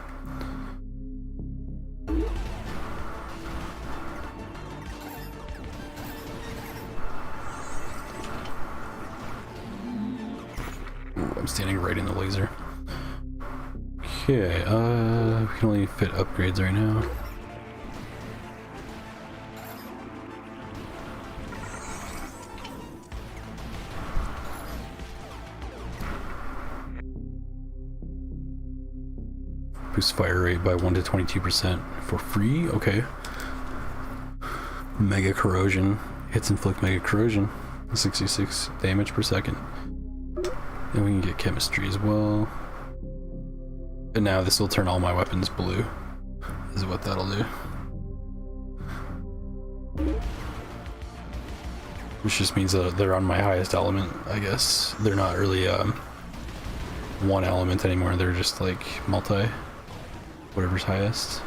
I'm standing right in the laser. Okay, we can only fit upgrades right now. Boost fire rate by 1 to 22% for free. Okay. Mega corrosion. Hits inflict mega corrosion. 66 damage per second. And we can get chemistry as well. And now this will turn all my weapons blue, is what that'll do. Which just means that they're on my highest element, I guess. They're not really one element anymore, they're just like multi, whatever's highest.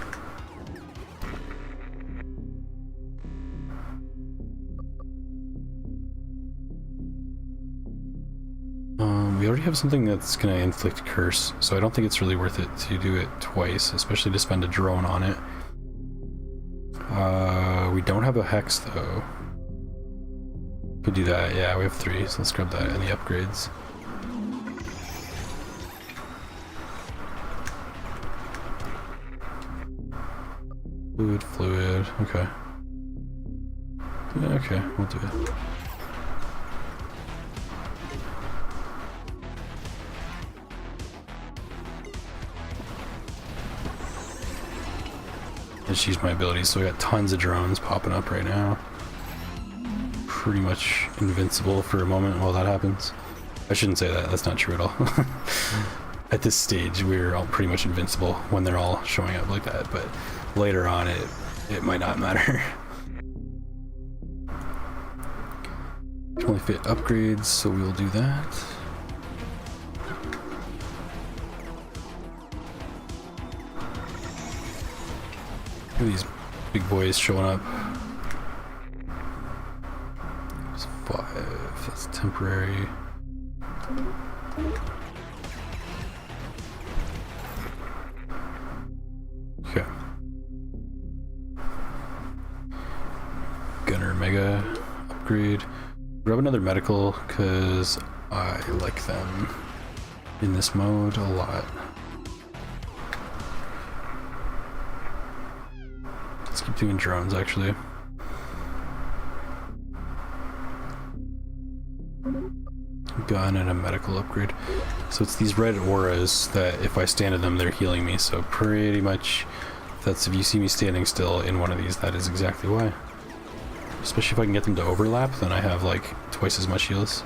We already have something that's gonna inflict curse, so I don't think it's really worth it to do it twice, especially to spend a drone on it. We don't have a hex though. Could do that, yeah, we have 3, so let's grab that and the upgrades. Fluid, okay. Yeah, okay, we'll do it. Just use my abilities, so we got tons of drones popping up right now. Pretty much invincible for a moment while that happens. I shouldn't say that, that's not true at all. At this stage, we're all pretty much invincible when they're all showing up like that, but later on it might not matter. Can only fit upgrades, so we'll do that. Look at these big boys showing up. There's 5, that's temporary. Okay. Gunner Mega upgrade. Grab another medical because I like them in this mode a lot. Let's keep doing drones actually. Gun and a medical upgrade. So it's these red auras that if I stand in them, they're healing me. So pretty much, that's if you see me standing still in one of these, that is exactly why. Especially if I can get them to overlap, then I have like twice as much heals.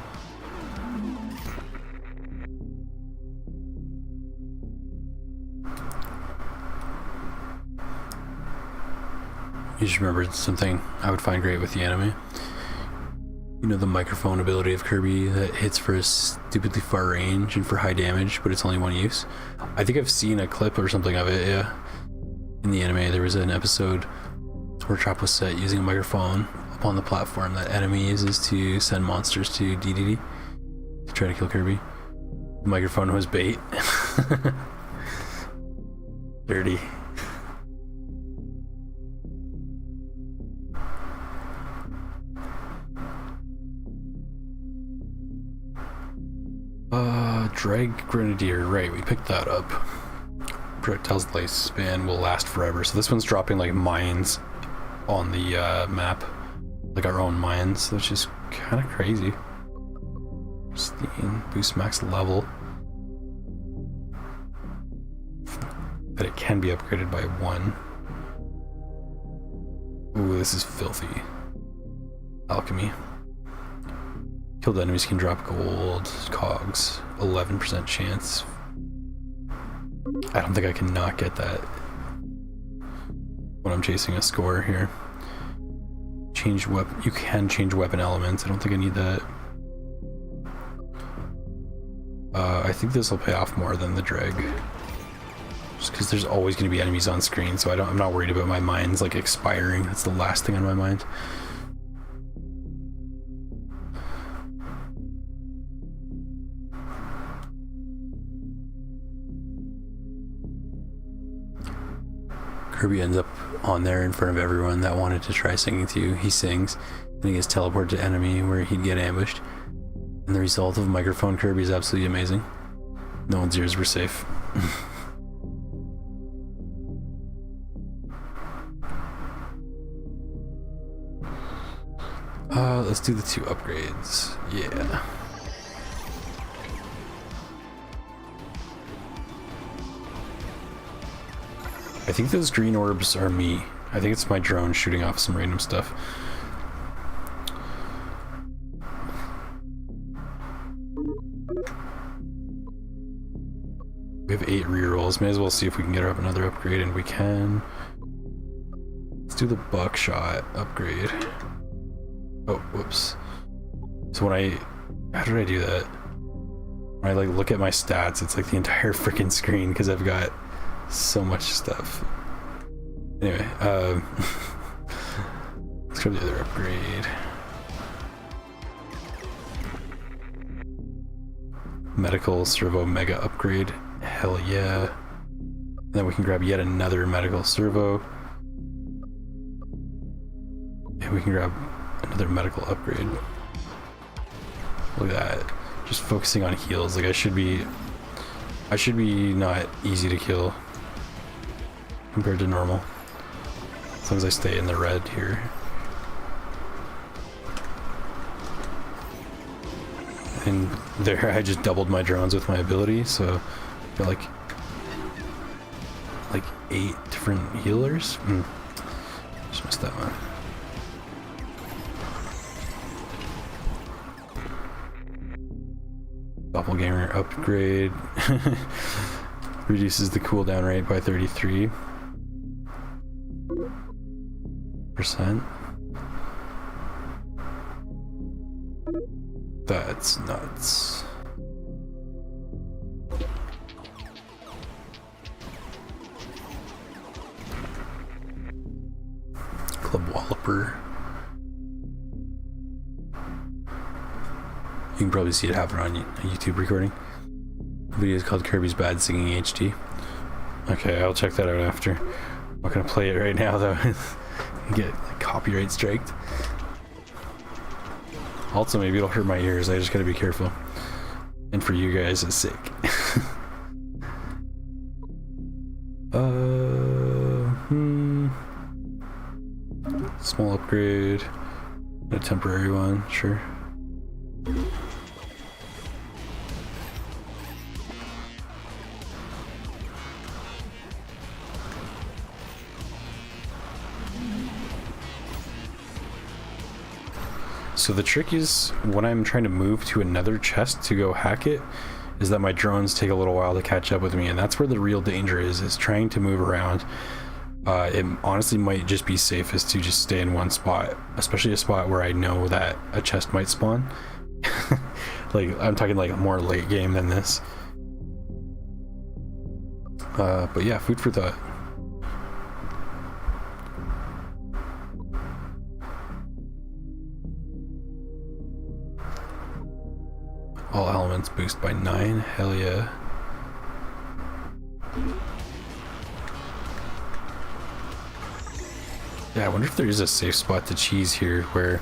You just remembered something I would find great with the anime. You know the microphone ability of Kirby that hits for a stupidly far range and for high damage, but it's only one use? I think I've seen a clip or something of it, yeah. In the anime, there was an episode where a trap was set using a microphone upon the platform that enemy uses to send monsters to DDD to try to kill Kirby. The microphone was bait. Dirty. Drag Grenadier, right, we picked that up. Projectile's lifespan will last forever, so this one's dropping like mines on the map, like our own mines, which is kind of crazy. Steam, boost max level. But it can be upgraded by 1. Ooh, this is filthy. Alchemy. Killed enemies can drop gold, cogs, 11% chance. I don't think I can not get that when I'm chasing a score here. Change weapon. You can change weapon elements. I don't think I need that. I think this will pay off more than the drag. Just because there's always going to be enemies on screen, so I'm not worried about my mines like expiring. That's the last thing on my mind. Kirby ends up on there in front of everyone that wanted to try singing to you. He sings, and he gets teleported to enemy where he'd get ambushed. And the result of microphone Kirby is absolutely amazing. No one's ears were safe. Let's do the 2 upgrades. Yeah. I think those green orbs are me. I think it's my drone shooting off some random stuff. We have 8 rerolls. May as well see if we can get her up another upgrade, and we can. Let's do the buckshot upgrade. Oh, whoops. So how did I do that? When I like look at my stats, it's like the entire freaking screen because I've got so much stuff. Anyway, let's grab the other upgrade. Medical servo mega upgrade. Hell yeah. And then we can grab yet another medical servo. And we can grab another medical upgrade. Look at that. Just focusing on heals. Like I should be not easy to kill compared to normal. As long as I stay in the red here. And there I just doubled my drones with my ability, so I got like 8 different healers. Just missed that one. Doppelganger upgrade. Reduces the cooldown rate by 33%. That's nuts. Club Walloper. You can probably see it happen on a YouTube recording. The video is called Kirby's Bad Singing HD. Okay, I'll check that out after. I'm not gonna play it right now though. Get like, copyright striked. Also, maybe it'll hurt my ears. I just gotta be careful. And for you guys, it's sake. Small upgrade. A temporary one, sure. So the trick is, when I'm trying to move to another chest to go hack it, is that my drones take a little while to catch up with me, and that's where the real danger is trying to move around. It honestly might just be safest to just stay in one spot, especially a spot where I know that a chest might spawn. Like, I'm talking like more late game than this. But yeah, food for thought. All elements boost by 9. Hell yeah. Yeah, I wonder if there is a safe spot to cheese here where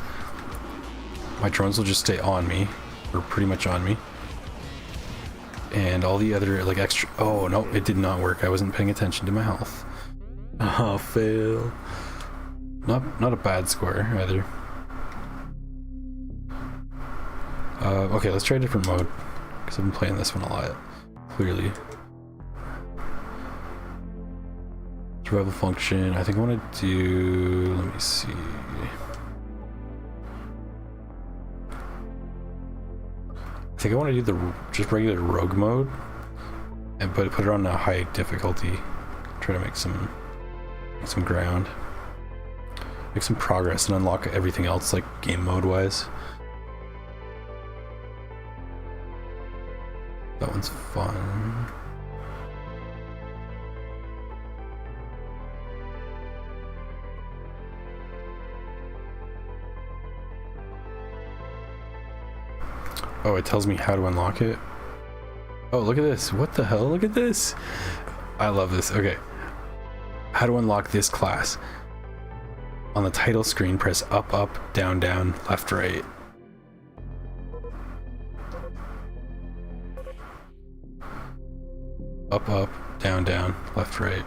my drones will just stay on me, or pretty much on me. And all the other like extra... Oh no, it did not work. I wasn't paying attention to my health. Oh, fail. Not a bad score either. Okay, let's try a different mode, because I've been playing this one a lot, clearly. Survival function, I think I want to do, let me see. I think I want to do the just regular rogue mode, and put it on a high difficulty. Try to make some ground. Make some progress and unlock everything else, like game mode wise. That one's fun. Oh, it tells me how to unlock it. Oh, look at this. What the hell? Look at this. I love this. Okay. How to unlock this class. On the title screen, press up, up, down, down, left, right. Up, up, down, down, left, right.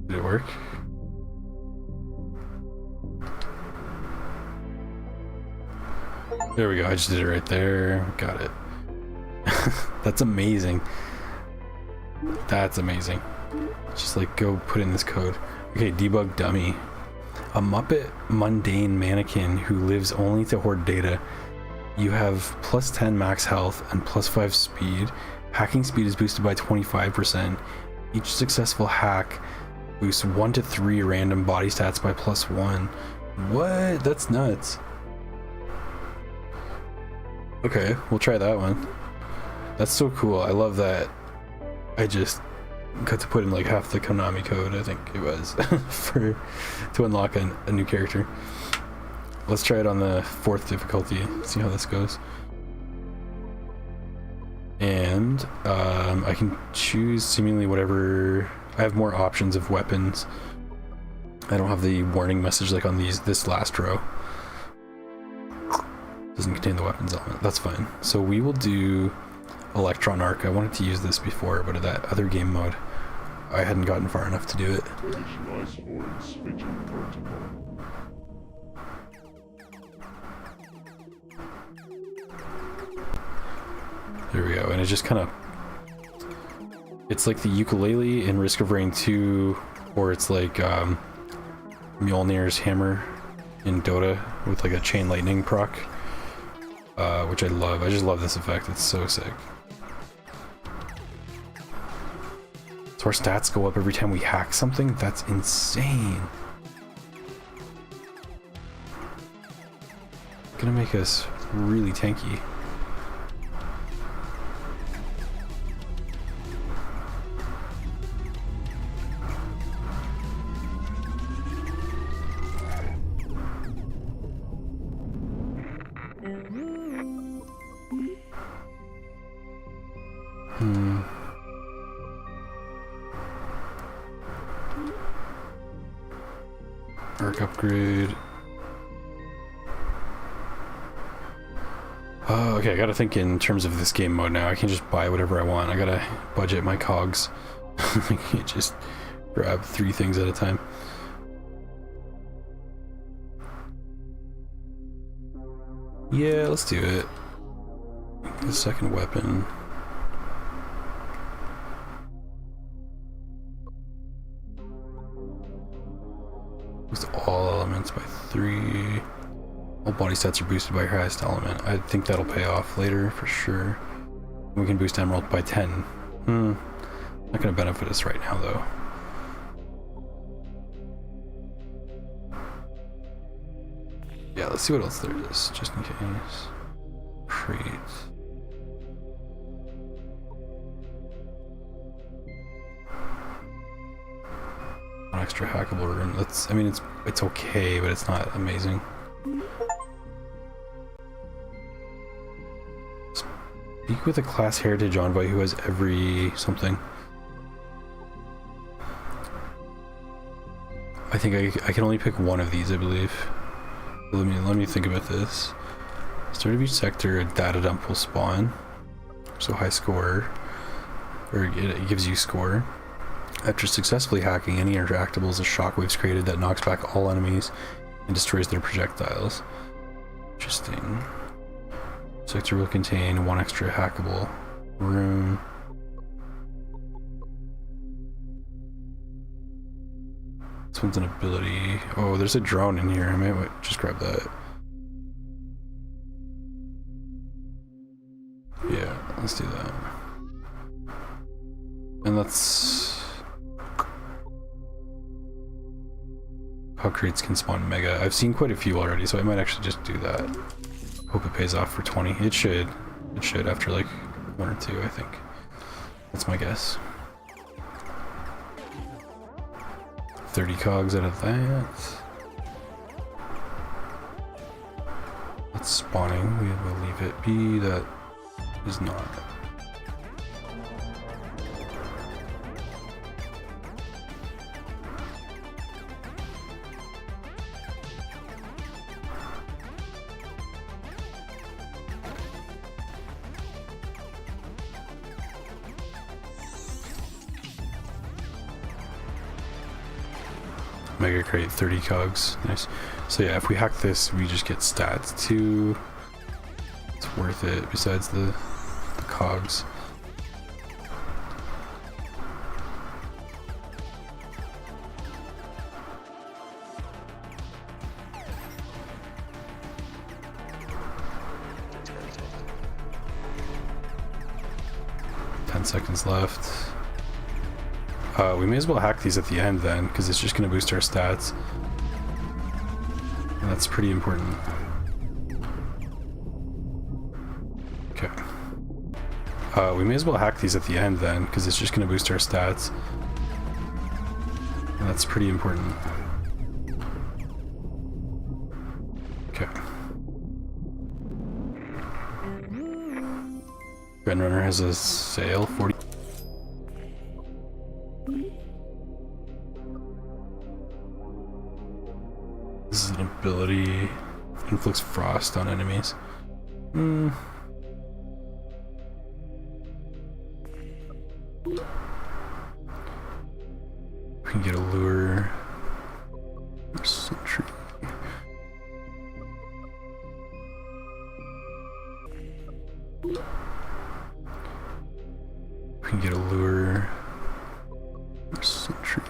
Did it work? There we go, I just did it right there. Got it. That's amazing. That's amazing. Just like go put in this code. Okay, debug dummy. A Muppet mundane mannequin who lives only to hoard data. You have plus 10 max health and plus 5 speed. Hacking speed is boosted by 25%. Each successful hack boosts 1 to 3 random body stats by plus 1. What? That's nuts. Okay, we'll try that one. That's so cool. I love that. I just got to put in like half the Konami code, I think it was, to unlock a new character. Let's try it on the 4th difficulty, see how this goes. And I can choose seemingly whatever. I have more options of weapons. I don't have the warning message like on this last row. Doesn't contain the weapons element. That's fine. So we will do Electron Arc. I wanted to use this before, but that other game mode, I hadn't gotten far enough to do it. There we go, and it just kind of... It's like the ukulele in Risk of Rain 2, or it's like Mjolnir's hammer in Dota with like a chain lightning proc, which I love. I just love this effect. It's so sick. So our stats go up every time we hack something? That's insane. Gonna make us really tanky. Arc upgrade. Oh, okay, I gotta think in terms of this game mode now. I can't just buy whatever I want. I gotta budget my cogs. I can't just grab 3 things at a time. Yeah, let's do it. The second weapon. Boost all elements by 3. All body stats are boosted by your highest element. I think that'll pay off later for sure. We can boost emerald by 10. Not gonna benefit us right now though. Yeah, let's see what else there is, just in case. Crate. An extra hackable rune. I mean, it's okay, but it's not amazing. Speak with a class heritage envoy who has every something. I think I can only pick one of these, I believe. Let me think about this. Start of each sector, a data dump will spawn. So high score, or it gives you score. After successfully hacking, any interactables, a shockwave's created that knocks back all enemies and destroys their projectiles. Interesting. Sector will contain 1 extra hackable rune. This one's an ability. Oh, there's a drone in here. I might just grab that. Yeah, let's do that. And let's... How crates can spawn mega. I've seen quite a few already, so I might actually just do that. Hope it pays off for 20. It should. It should after like 1 or 2, I think. That's my guess. 30 cogs out of that. That's spawning. We will leave it be. That is not. Mega crate, 30 cogs. Nice. So yeah, if we hack this, we just get stats too. It's worth it besides the cogs. Seconds left. We may as well hack these at the end then, because it's just going to boost our stats. And that's pretty important. Okay. We may as well hack these at the end then, because it's just going to boost our stats. And that's pretty important. Okay. Gunrunner has a sail, 40. This is an ability. Inflicts frost on enemies. We can get a lure. Or sentry. can get a lure. Sentry.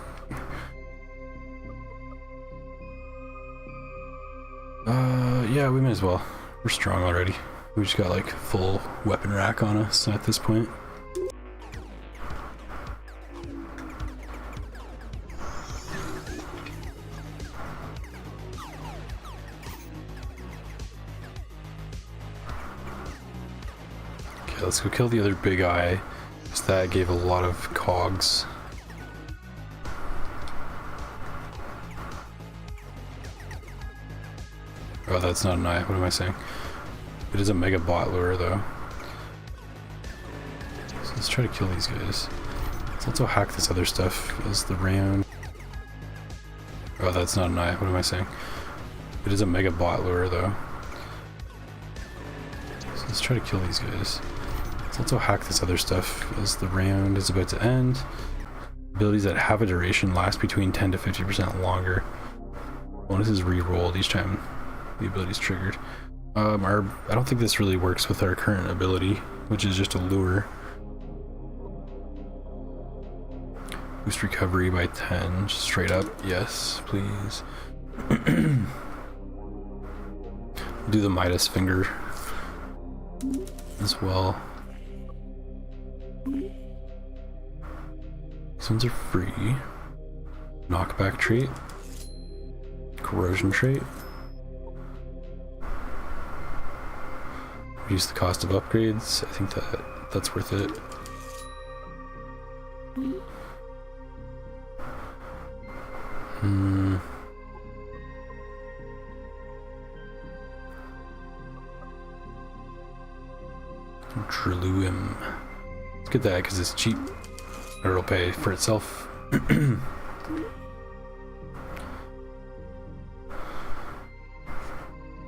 Yeah, we may as well. We're strong already. We just got like full weapon rack on us at this point. Okay, let's go kill the other big eye, because that gave a lot of cogs. Oh, that's not an eye. What am I saying? It is a mega bot lure, though. So let's try to kill these guys. Let's also hack this other stuff as the round. Oh, that's not an eye. What am I saying? It is a mega bot lure, though. So let's try to kill these guys. Let's also hack this other stuff as the round is about to end. Abilities that have a duration last between 10 to 50% longer. Bonus is re-rolled each time the ability is triggered. I don't think this really works with our current ability, which is just a lure. Boost recovery by 10, just straight up. Yes, please. Do the Midas finger as well. These ones are free. Knockback trait. Corrosion trait. Reduce the cost of upgrades. I think that's worth it. Dreluim. Let's get that because it's cheap. Or it'll pay for itself.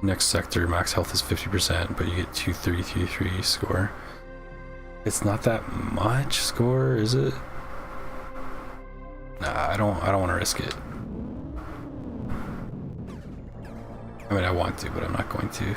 Next sector, max health is 50%, but you get 2333 score. It's not that much score, is it? Nah, I don't want to risk it. I mean, I want to, but I'm not going to.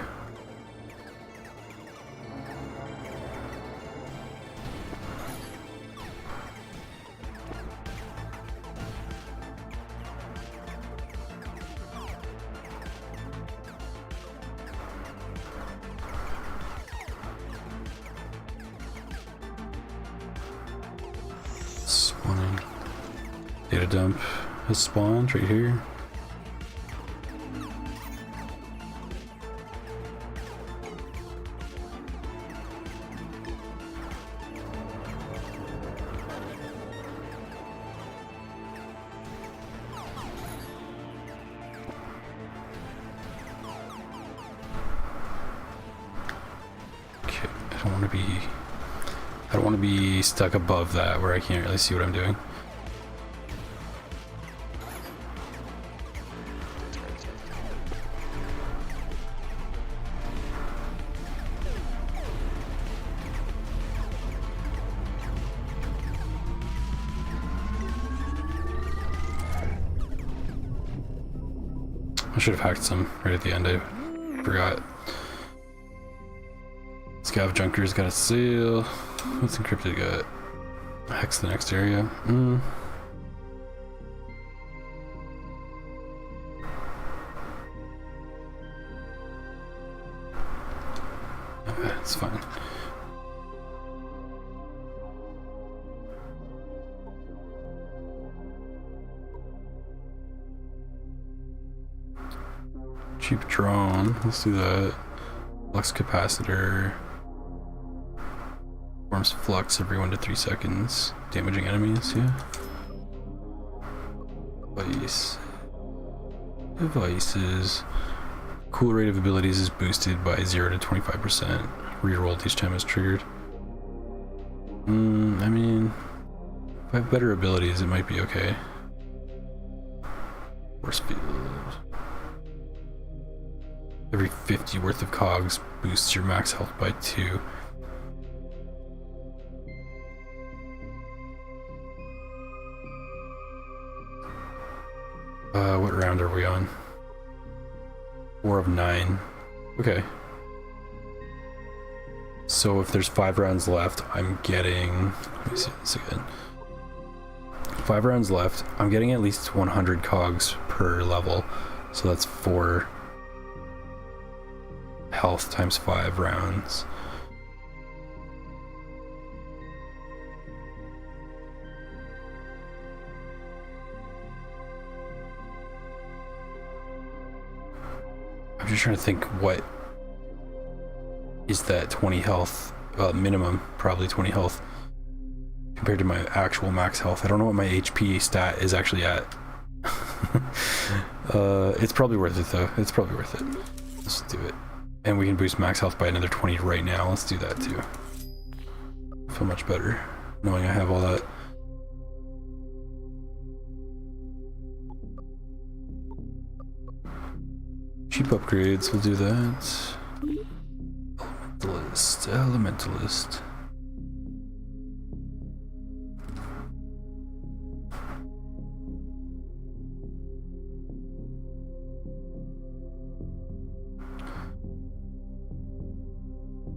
Spawning. Data dump has spawned right here. Okay, I don't want to be stuck above that where I can't really see what I'm doing. I should have hacked some right at the end. I forgot. Scav Junker's got a seal. What's encrypted got? Hex the next area. Okay, it's fine. Cheap drone. Let's do that. Flux capacitor. Forms flux every 1 to 3 seconds, damaging enemies, yeah. Devices. Cool rate of abilities is boosted by 0 to 25%. Rerolled each time it's triggered. I mean, if I have better abilities, it might be okay. Force field. Every 50 worth of cogs boosts your max health by 2. What round are we on? 4 of 9. Okay. So if there's 5 rounds left, I'm getting, let me see this again. 5 rounds left, I'm getting at least 100 cogs per level. So that's 4 health times 5 rounds. I'm just trying to think, what is that 20 health minimum? Probably 20 health compared to my actual max health. I don't know what my HP stat is actually at. It's probably worth it though. It's probably worth it. Let's do it. And we can boost max health by another 20 right now. Let's do that too. I feel much better knowing I have all that. Cheap upgrades, we'll do that. Elementalist.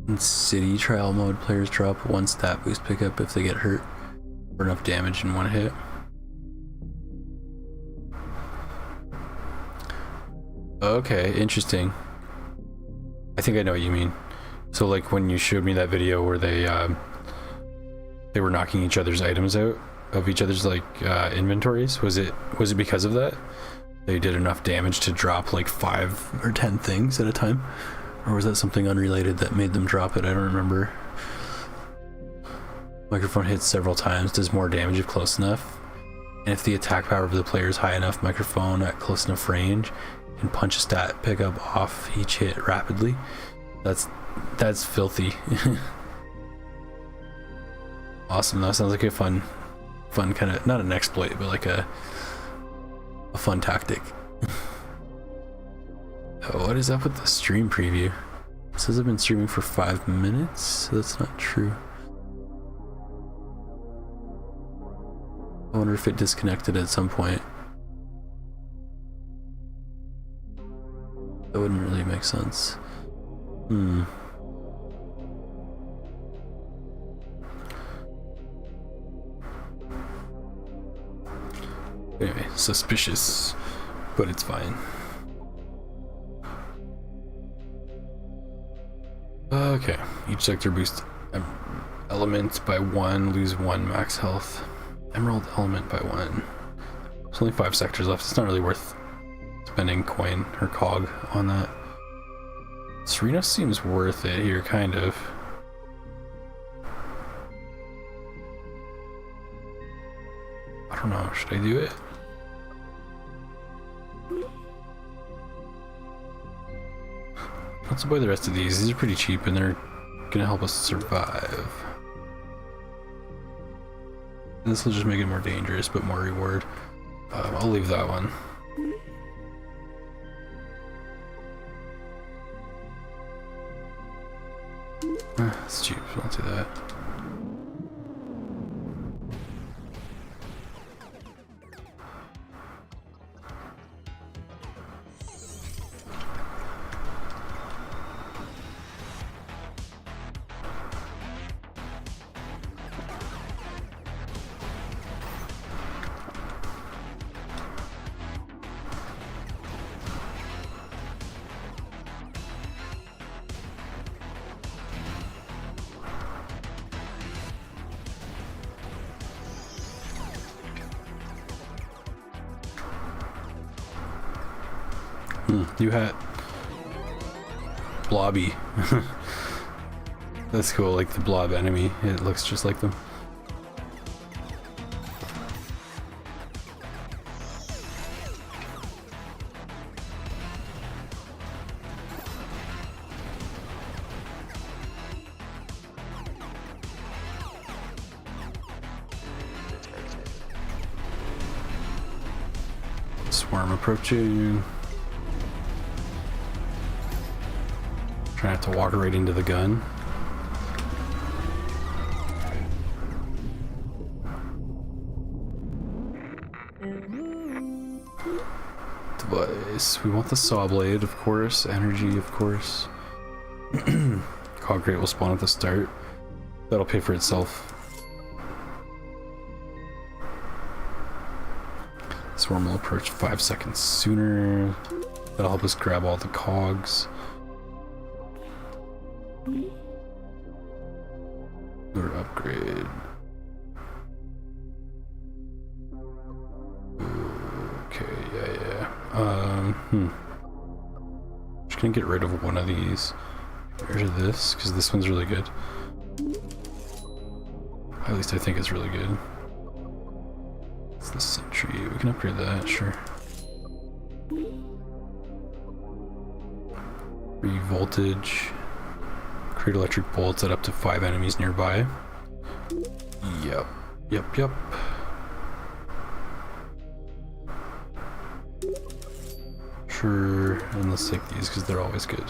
In city trial mode, players drop 1 stat boost pickup if they get hurt for enough damage in 1 hit. Okay, interesting. I think I know what you mean. So like when you showed me that video where they were knocking each other's items out of each other's like inventories, was it because of that? They did enough damage to drop like 5 or 10 things at a time? Or was that something unrelated that made them drop it? I don't remember. Microphone hits several times, does more damage if close enough. And if the attack power of the player is high enough, microphone at close enough range can punch a stat pickup off each hit rapidly. That's filthy. Awesome. That sounds like a fun kind of, not an exploit, but like a fun tactic. Oh, what is up with the stream preview? It says I've been streaming for 5 minutes, so that's not true. I wonder if it disconnected at some point. That wouldn't really make sense. Anyway, suspicious, but it's fine. Okay, each sector boosts element by 1, lose 1 max health. Emerald element by 1. There's only 5 sectors left. It's not really worth spending coin or cog on that. Serena seems worth it here, kind of. I don't know, should I do it? Let's buy the rest of these. These are pretty cheap and they're gonna help us survive. And this will just make it more dangerous, but more reward. I'll leave that one. It's cheap, so I'll do that. New hat. Blobby. That's cool, like the blob enemy. It looks just like them. Swarm approaching. Trying not to walk right into the gun. Device. We want the saw blade, of course. Energy, of course. cog crate will spawn at the start. That'll pay for itself. Swarm will approach 5 seconds sooner. That'll help us grab all the cogs. Or upgrade. Okay, yeah. Just gonna get rid of one of these. Get rid of this, because this one's really good. At least I think it's really good. It's the sentry. We can upgrade that, sure. Voltage. Create electric bolts at up to 5 enemies nearby. Yep. Sure, and let's take these because they're always good.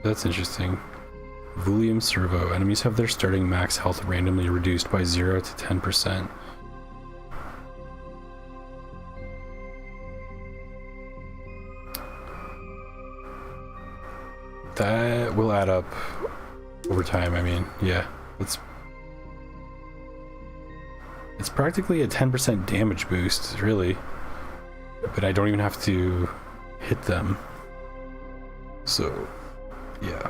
That's interesting. Volume servo. Enemies have their starting max health randomly reduced by 0 to 10%. That will add up over time. I mean, yeah, it's practically a 10% damage boost, really. But I don't even have to hit them. So, yeah.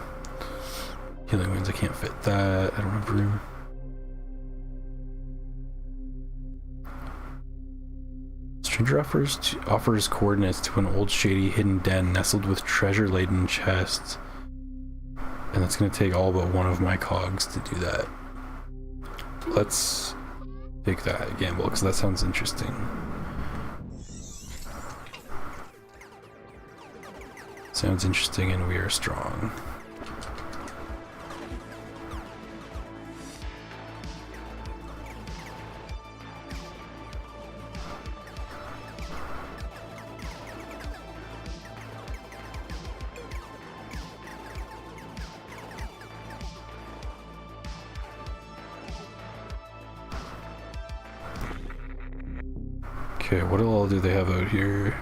Healing wounds, I can't fit that. I don't have room. Stranger offers coordinates to an old shady hidden den nestled with treasure-laden chests. And that's going to take all but one of my cogs to do that. Let's take that gamble, because that sounds interesting. Sounds interesting, and we are strong. Okay, what all do they have out here?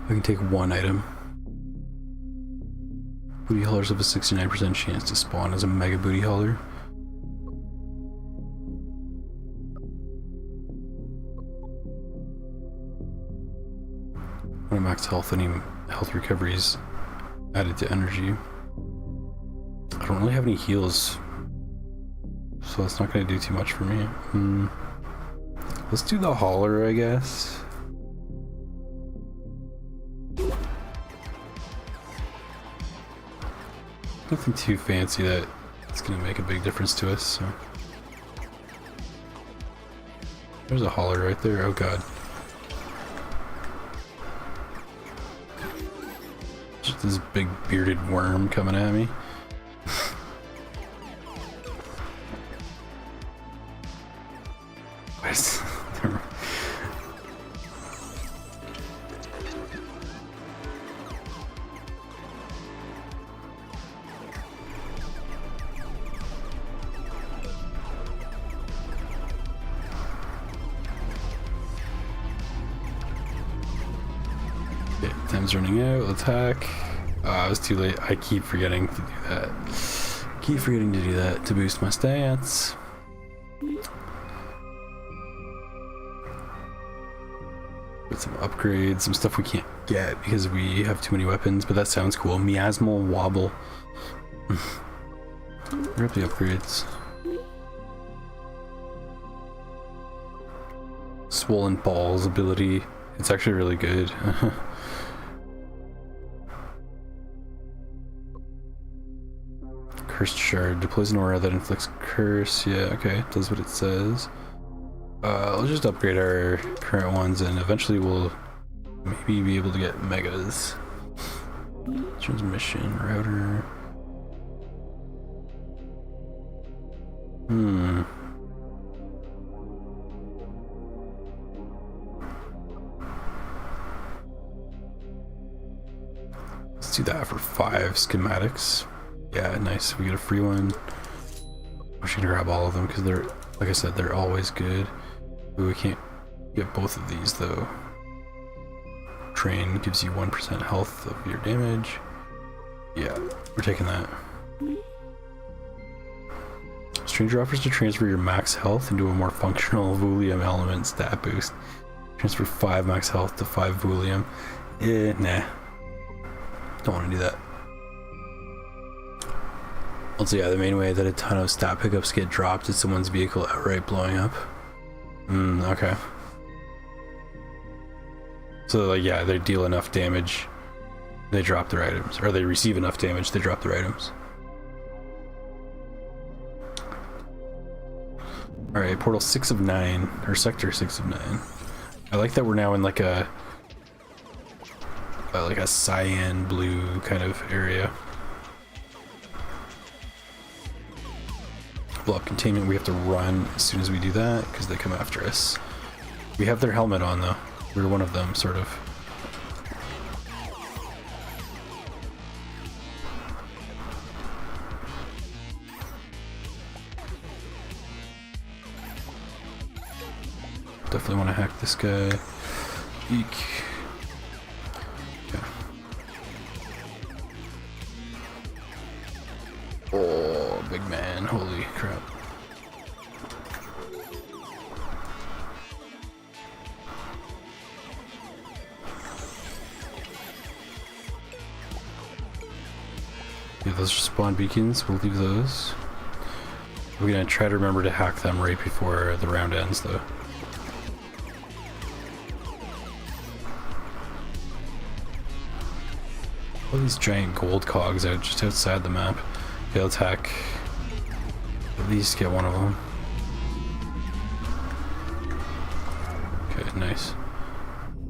I can take one item. Booty haulers have a 69% chance to spawn as a mega booty hauler. When I max health, any health recoveries added to energy. I don't really have any heals, so that's not going to do too much for me. Let's do the hauler, I guess. Nothing too fancy that it's gonna make a big difference to us, so. There's a hauler right there, oh god. Just this big bearded worm coming at me. Time's running out, attack. It was too late. I keep forgetting to do that. Keep forgetting to do that to boost my stats. With some upgrades, some stuff we can't get because we have too many weapons, but that sounds cool. Miasmal Wobble. Where are the upgrades? Swollen Balls ability. It's actually really good. Cursed Shard. Deploys an aura that inflicts curse. Yeah, okay. Does what it says. I'll just upgrade our current ones and eventually we'll maybe be able to get megas. Transmission, router. Let's do that for 5 schematics. Yeah, nice. We get a free one. I'm just gonna grab all of them because they're, like I said, they're always good. Ooh, we can't get both of these though. Train gives you 1% health of your damage. Yeah, we're taking that. Stranger offers to transfer your max health into a more functional Vulium element stat boost. Transfer 5 max health to 5 Vulium. Nah. Don't want to do that. Also, yeah, the main way that a ton of stat pickups get dropped is someone's vehicle outright blowing up. Okay. So, like, yeah, they deal enough damage, they drop their items. Or they receive enough damage, they drop their items. Alright, portal 6 of 9, or sector 6 of 9. I like that we're now in like a cyan blue kind of area. Blow up containment, we have to run as soon as we do that because they come after us. We have their helmet on though. We're one of them, sort of. Definitely want to hack this guy. Eek. Okay. Oh, big man. Holy crap. Yeah, those are spawn beacons. We'll leave those. We're gonna try to remember to hack them right before the round ends, though. All these giant gold cogs out just outside the map. Okay, let's hack. At least get one of them. Okay, nice.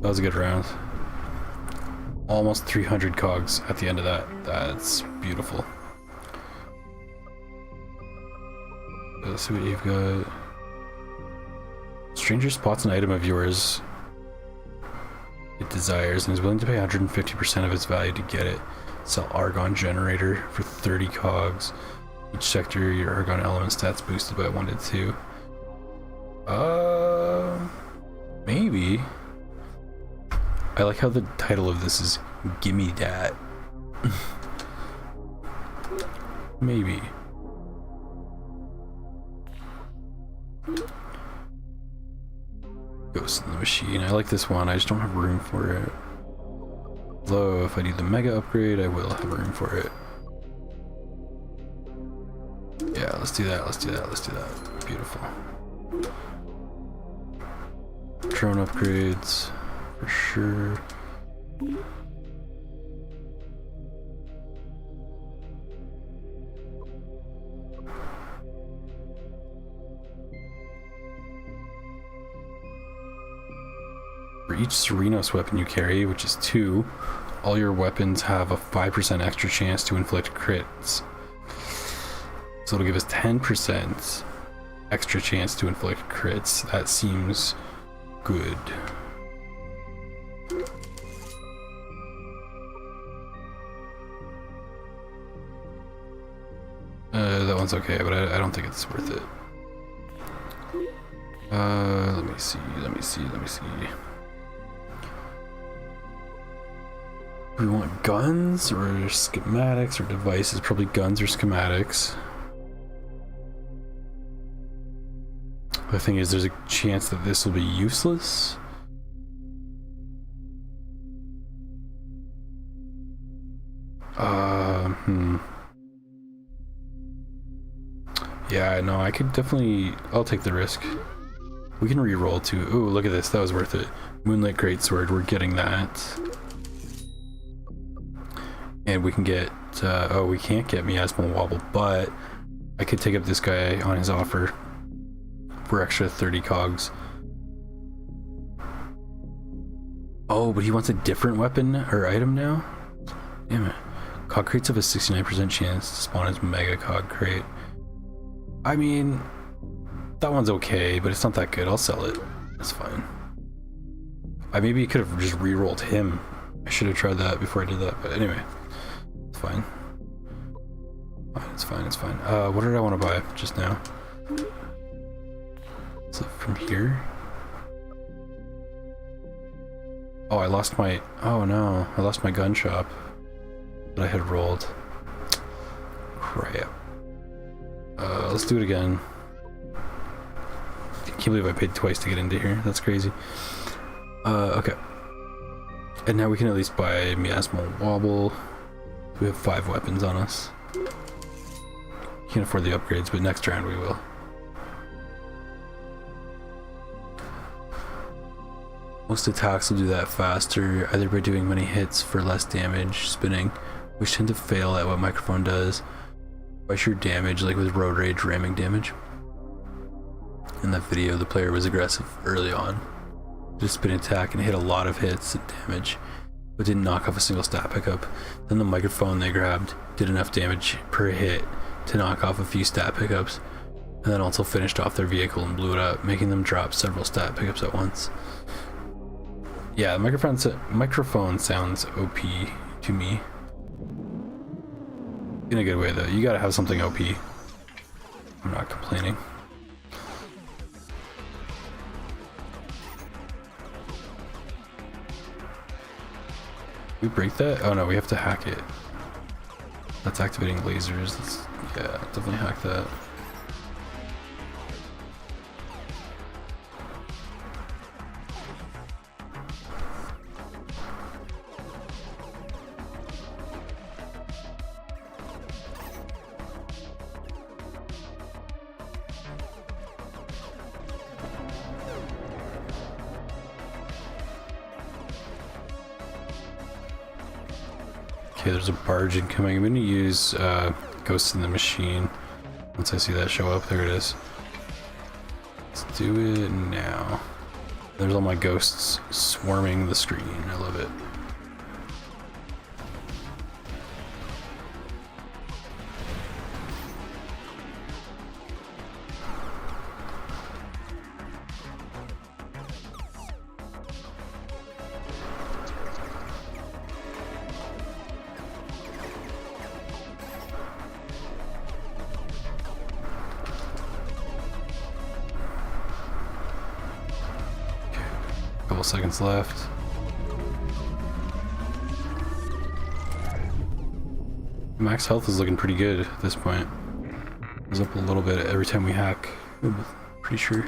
That was a good round. Almost 300 cogs at the end of that. That's beautiful. Let's see what you've got. Stranger spots an item of yours it desires and is willing to pay 150% of its value to get it. Sell Argon Generator for 30 cogs. Each sector, your Argon element stats boosted by 1 to 2. Maybe. I like how the title of this is Gimme Dat. Maybe. Ghost in the Machine. I like this one, I just don't have room for it. Though, if I need the mega upgrade, I will have room for it. Yeah, let's do that, let's do that, let's do that. Beautiful. Drone upgrades, for sure. For each Serenos weapon you carry, which is 2, all your weapons have a 5% extra chance to inflict crits. So it'll give us 10% extra chance to inflict crits. That seems good. That one's okay, but I don't think it's worth it. Let me see, let me see, let me see. Do we want guns or schematics or devices? Probably guns or schematics. The thing is, there's a chance that this will be useless. Yeah, no, I could definitely... I'll take the risk. We can re-roll too. Ooh, look at this. That was worth it. Moonlit Greatsword, we're getting that. And we can get... oh, we can't get Miasma Wobble, but I could take up this guy on his offer for extra 30 cogs. Oh, but he wants a different weapon or item now? Damn it. Cog crates have a 69% chance to spawn as Mega Cog crate. I mean, that one's okay, but it's not that good. I'll sell it. That's fine. I maybe could have just re-rolled him. I should have tried that before I did that, but anyway. It's fine. It's fine, it's fine. What did I want to buy just now? So from here? Oh, I lost my... Oh no, I lost my gun shop that I had rolled. Crap. Let's do it again. I can't believe I paid twice to get into here. That's crazy. Okay. And now we can at least buy Miasmal Wobble. We have 5 weapons on us. Can't afford the upgrades, but next round we will. Most attacks will do that faster, either by doing many hits for less damage, spinning, which tend to fail at what microphone does, by sheer damage, like with road rage ramming damage. In that video, the player was aggressive early on, just spin attack and hit a lot of hits and damage, but didn't knock off a single stat pickup. Then the microphone they grabbed did enough damage per hit to knock off a few stat pickups, and then also finished off their vehicle and blew it up, making them drop several stat pickups at once. Yeah, the microphone sounds OP to me. In a good way though, you gotta have something OP. I'm not complaining. We break that? Oh no, we have to hack it. That's activating lasers. Yeah, definitely hack that. Okay, there's a barge incoming. I'm gonna use Ghosts in the Machine. Once I see that show up, there it is. Let's do it now. There's all my ghosts swarming the screen. I love it. Couple seconds left. Max health is looking pretty good at this point. It's up a little bit every time we hack. I'm pretty sure.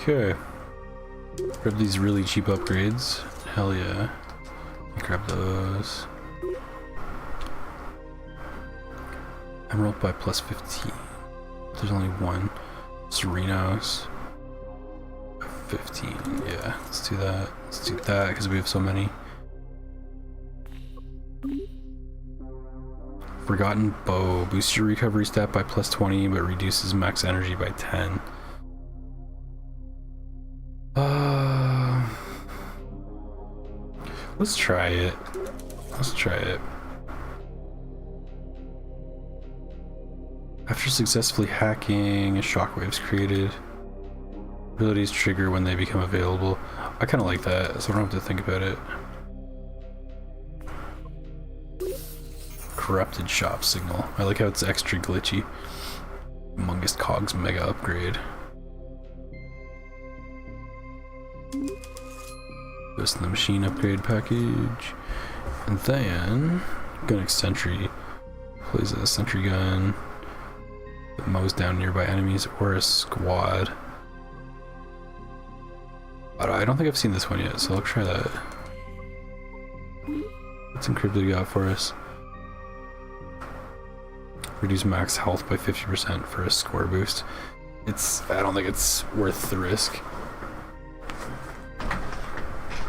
Okay. Grab these really cheap upgrades. Hell yeah. Grab those. Emerald by plus 15. There's only one. Serenos. 15, yeah, let's do that. Let's do that because we have so many. Forgotten Bow. Boosts your recovery stat by plus 20, but reduces max energy by 10. Let's try it. Let's try it. After successfully hacking, a shockwave's created. Abilities trigger when they become available. I kind of like that, so I don't have to think about it. Corrupted shop signal. I like how it's extra glitchy. Humongous Cogs mega upgrade. Ghost in the Machine upgrade package. And then Gun Sentry. Plays a sentry gun that mows down nearby enemies or a squad. But I don't think I've seen this one yet, so I'll try that. What's encrypted got for us? Reduce max health by 50% for a score boost. I don't think it's worth the risk.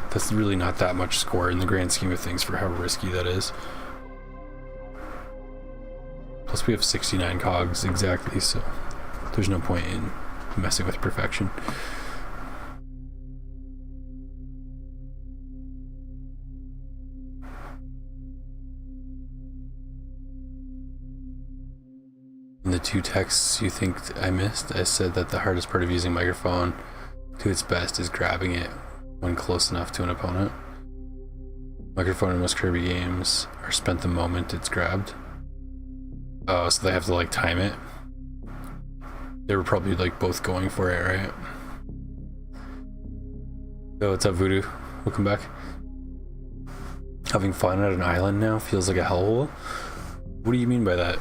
That's really not that much score in the grand scheme of things for how risky that is. Plus we have 69 cogs exactly, so there's no point in messing with perfection. In the 2 texts you think I missed, I said that the hardest part of using microphone to its best is grabbing it when close enough to an opponent. Microphone in most Kirby games are spent the moment it's grabbed. Oh, so they have to like time it. They were probably like both going for it, right? Oh, what's up, Voodoo? Welcome back. Having fun at an island now feels like a hellhole? What do you mean by that?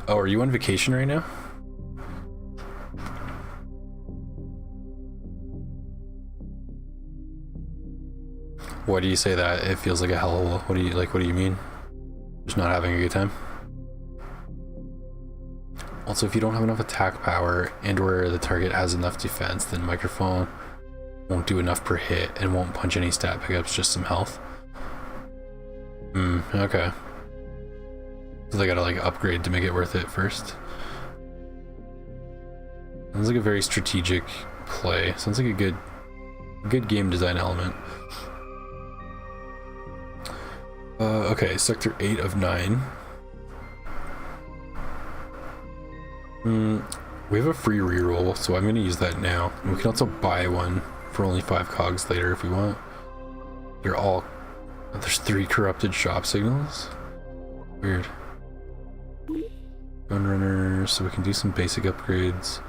Oh, are you on vacation right now? Why do you say that? It feels like a hellhole. What do you mean? Just not having a good time? Also, if you don't have enough attack power and where the target has enough defense, then microphone won't do enough per hit and won't punch any stat pickups, just some health. Okay. So they gotta like upgrade to make it worth it first. Sounds like a very strategic play. Sounds like a good game design element. Okay, sector 8 of 9. We have a free reroll, so I'm gonna use that now. And we can also buy one for only 5 cogs later if we want. There's 3 corrupted shop signals. Weird. Gun runners, so we can do some basic upgrades.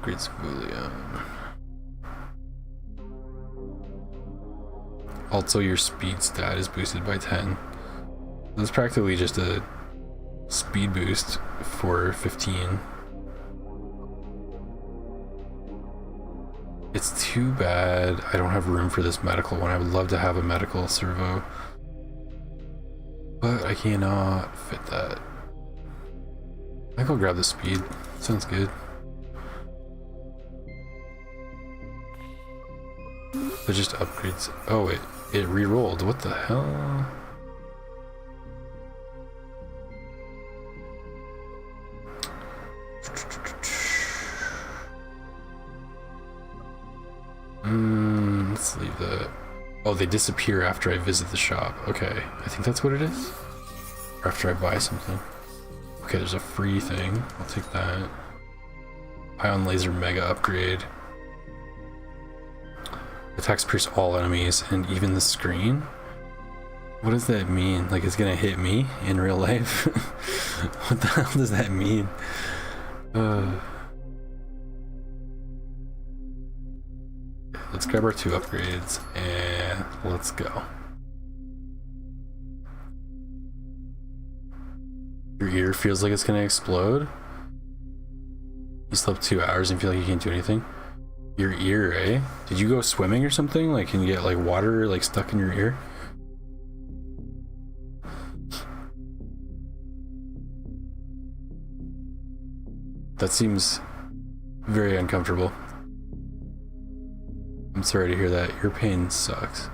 Great civilian. Also, your speed stat is boosted by 10. That's practically just a speed boost for 15. It's too bad I don't have room for this medical one. I would love to have a medical servo, but I cannot fit that. I think I'll grab the speed. Sounds good. It just upgrades. Oh wait, it re-rolled. What the hell? Let's leave that. Oh, they disappear after I visit the shop. Okay, I think that's what it is. Or after I buy something. Okay, there's a free thing. I'll take that. Ion laser mega upgrade. Attacks pierce all enemies and even the screen. What does that mean? Like it's gonna hit me in real life? What the hell does that mean? Let's grab our 2 upgrades and let's go. Your ear feels like it's gonna explode. You slept 2 hours and feel like you can't do anything. Your ear, eh? Did you go swimming or something? Like, can you get like water like stuck in your ear? That seems very uncomfortable. I'm sorry to hear that. Your pain sucks.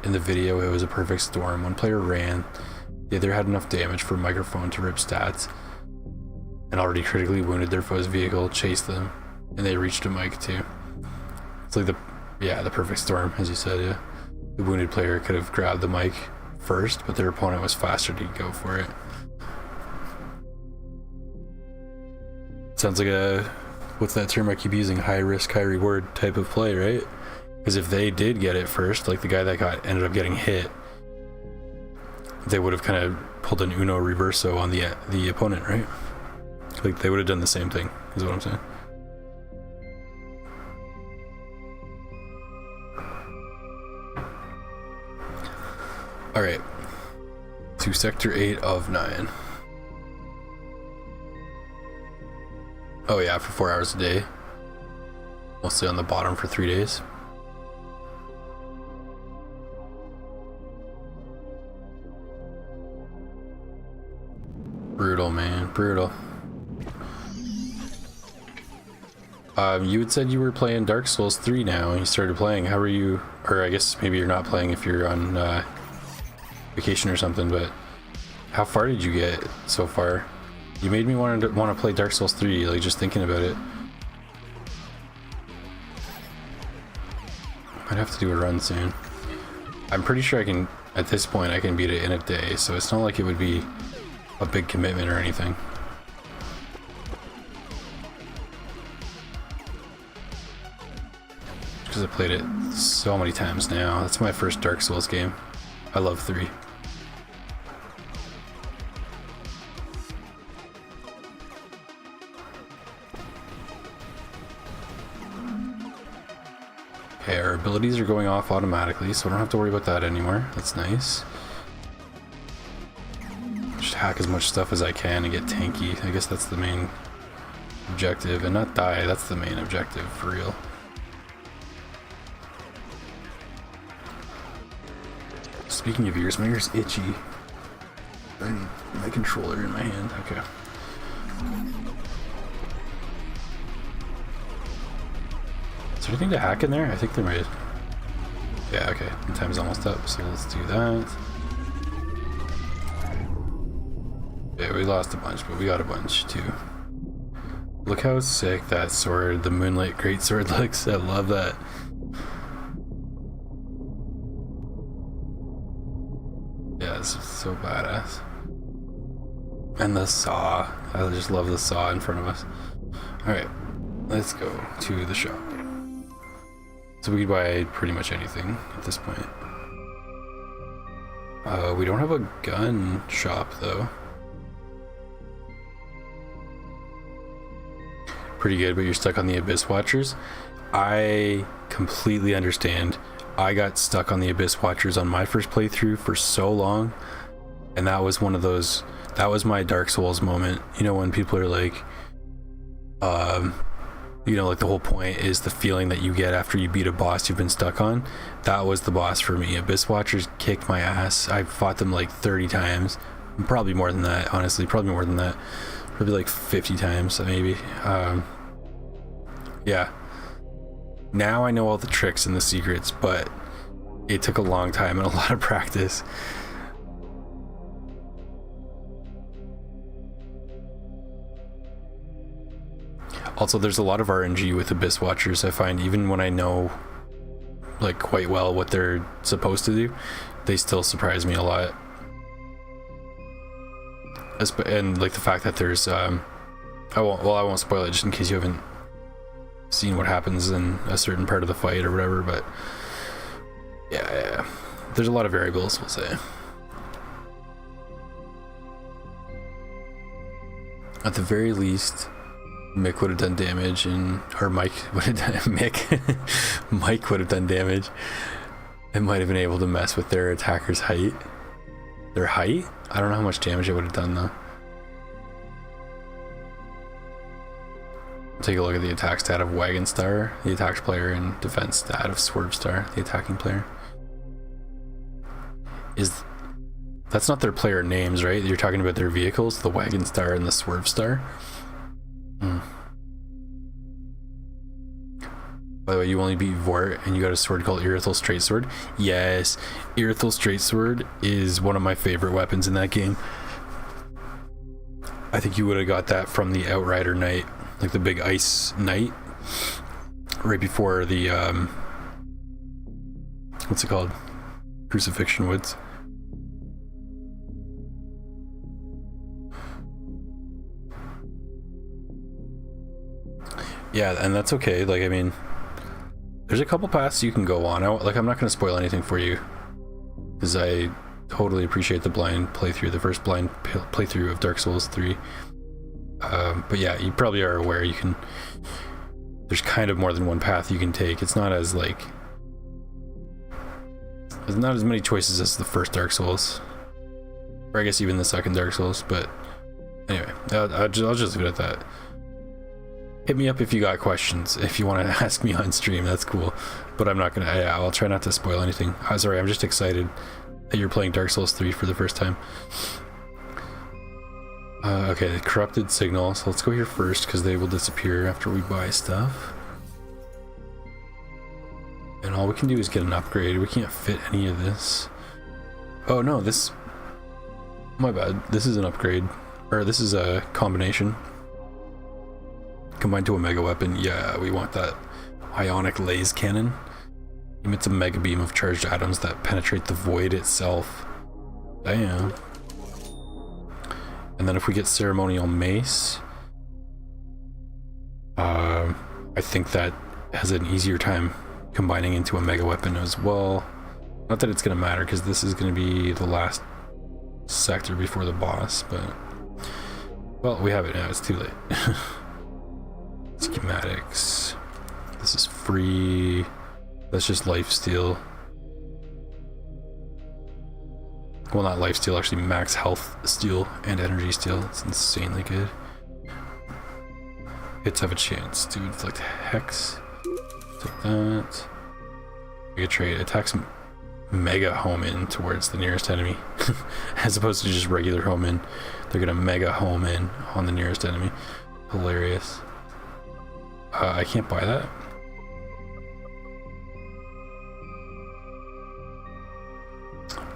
In the video, it was a perfect storm. One player ran. The other had enough damage for a microphone to rip stats, and already critically wounded their foe's vehicle, chased them, and they reached a mic too. It's like the perfect storm, as you said, yeah. The wounded player could have grabbed the mic first, but their opponent was faster to go for it. Sounds like a, what's that term I keep using? High risk, high reward type of play, right? Because if they did get it first, like the guy that ended up getting hit, they would have kind of pulled an Uno reverso on the opponent, right? Like they would have done the same thing, is what I'm saying. Alright, to sector 8 of 9. Oh yeah, for 4 hours a day. Mostly on the bottom for 3 days. Brutal, man, brutal. You had said you were playing Dark Souls 3 now, and you started playing. How are you? Or I guess maybe you're not playing if you're on vacation or something, but how far did you get so far? You made me want to play Dark Souls 3, like just thinking about it. I'd have to do a run soon. I'm pretty sure I can, at this point, I can beat it in a day, so it's not like it would be a big commitment or anything. Because I played it so many times now. That's my first Dark Souls game. I love 3. Okay, our abilities are going off automatically, so I don't have to worry about that anymore. That's nice. Just hack as much stuff as I can and get tanky. I guess that's the main objective, and not die. That's the main objective for real. Speaking of ears, my ear's itchy. I need my controller in my hand. Okay. Is there anything to hack in there? I think there might. Yeah, okay. The time's almost up, so let's do that. Yeah, we lost a bunch, but we got a bunch too. Look how sick that sword, the Moonlight Greatsword, looks. I love that. Yeah, it's so badass. And the saw. I just love the saw in front of us. Alright, let's go to the shop. So we could buy pretty much anything at this point. We don't have a gun shop though. Pretty good, but you're stuck on the Abyss Watchers. I completely understand. I got stuck on the Abyss Watchers on my first playthrough for so long, and that was one of those, that was my Dark Souls moment. You know, when people are like, you know, like the whole point is the feeling that you get after you beat a boss you've been stuck on. That was the boss for me. Abyss Watchers kicked my ass. I fought them like 30 times, probably more than that, honestly, probably more than that, probably like 50 times maybe. Yeah, now I know all the tricks and the secrets, but it took a long time and a lot of practice. Also, there's a lot of RNG with Abyss Watchers. I find even when I know like quite well what they're supposed to do, they still surprise me a lot. And like the fact that there's I won't spoil it just in case you haven't seen what happens in a certain part of the fight or whatever, but yeah, there's a lot of variables, we'll say. At the very least, Mick would have done damage, or Mike would have done Mike would have done damage and might have been able to mess with their attacker's height. Their height? I don't know how much damage it would have done though. Take a look at the attack stat of Wagon Star, the attack player, and defense stat of Swerve Star, the attacking player. That's not their player names, right? You're talking about their vehicles, the Wagon Star and the Swerve Star. By the way, you only beat Vort and you got a sword called Irithel Straight Sword. Yes, Irithel Straight Sword is one of my favorite weapons in that game. I think you would have got that from the Outrider Knight, like the big ice knight, right before the what's it called? Crucifixion Woods. Yeah, and that's okay. Like, I mean, there's a couple paths you can go on. I'm not going to spoil anything for you, because I totally appreciate the blind playthrough, the first blind playthrough of Dark Souls 3. But yeah, you probably are aware there's kind of more than one path you can take. It's not as like, there's not as many choices as the first Dark Souls, or I guess even the second Dark Souls. But anyway, I'll just leave it at that. Hit me up if you got questions. If you want to ask me on stream, that's cool. But I'm not gonna. I'll try not to spoil anything. Sorry, I'm just excited that you're playing Dark Souls 3 for the first time. Okay, the corrupted signal. So let's go here first because they will disappear after we buy stuff. And all we can do is get an upgrade. We can't fit any of this. Oh no, this. My bad. This is an upgrade, or this is a combination. Combined to a mega weapon. Yeah, we want that ionic laser cannon. Emits a mega beam of charged atoms that penetrate the void itself. Damn. And then if we get ceremonial mace, I think that has an easier time combining into a mega weapon as well. Not that it's gonna matter because this is gonna be the last sector before the boss, but well, we have it now. It's too late. Schematics. This is free. That's just life steal. Well, not life steal, actually max health steal and energy steal. It's insanely good. Hits have a chance to inflict hex. Take that. Mega trait attacks mega home in towards the nearest enemy. As opposed to just regular home in. They're gonna mega home in on the nearest enemy. Hilarious. I can't buy that.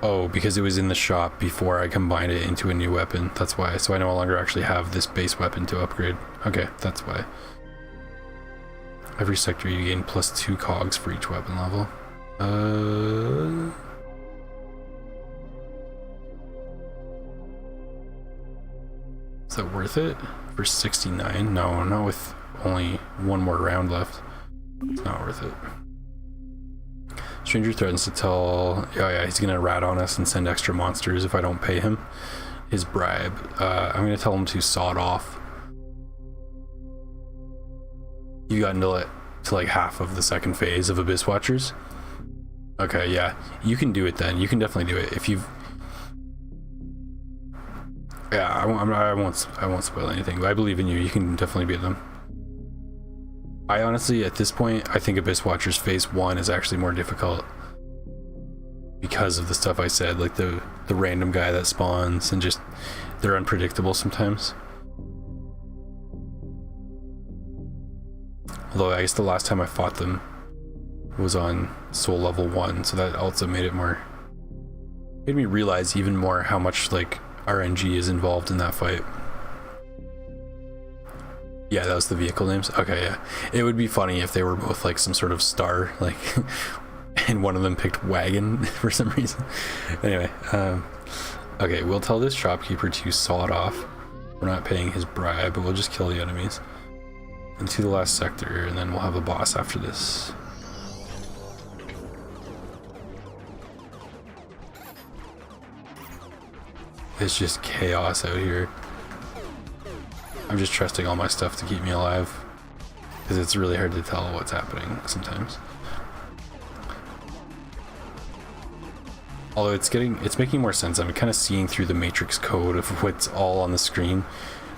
Oh, because it was in the shop before I combined it into a new weapon. That's why. So I no longer actually have this base weapon to upgrade. Okay, that's why. Every sector you gain +2 cogs for each weapon level. Is that worth it? For 69? No, not with only one more round left. It's not worth it. Stranger threatens to tell... Oh yeah, he's gonna rat on us and send extra monsters if I don't pay him his bribe. I'm gonna tell him to saw it off. You got into like half of the second phase of Abyss Watchers. Okay, yeah, you can do it then. You can definitely do it if you've... Yeah, I won't spoil anything, but I believe in you. You can definitely beat them. I honestly, at this point, I think Abyss Watchers Phase 1 is actually more difficult because of the stuff I said, like the random guy that spawns and just they're unpredictable sometimes. Although I guess the last time I fought them was on Soul Level 1, so that also made me realize even more how much like RNG is involved in that fight. Yeah, that was the vehicle names. Okay, yeah. It would be funny if they were both like some sort of star, like, and one of them picked wagon for some reason. Anyway, okay, we'll tell this shopkeeper to saw it off. We're not paying his bribe, but we'll just kill the enemies. Into the last sector, and then we'll have a boss after this. It's just chaos out here. I'm just trusting all my stuff to keep me alive, because it's really hard to tell what's happening sometimes. Although it's making more sense. I'm kind of seeing through the matrix code of what's all on the screen.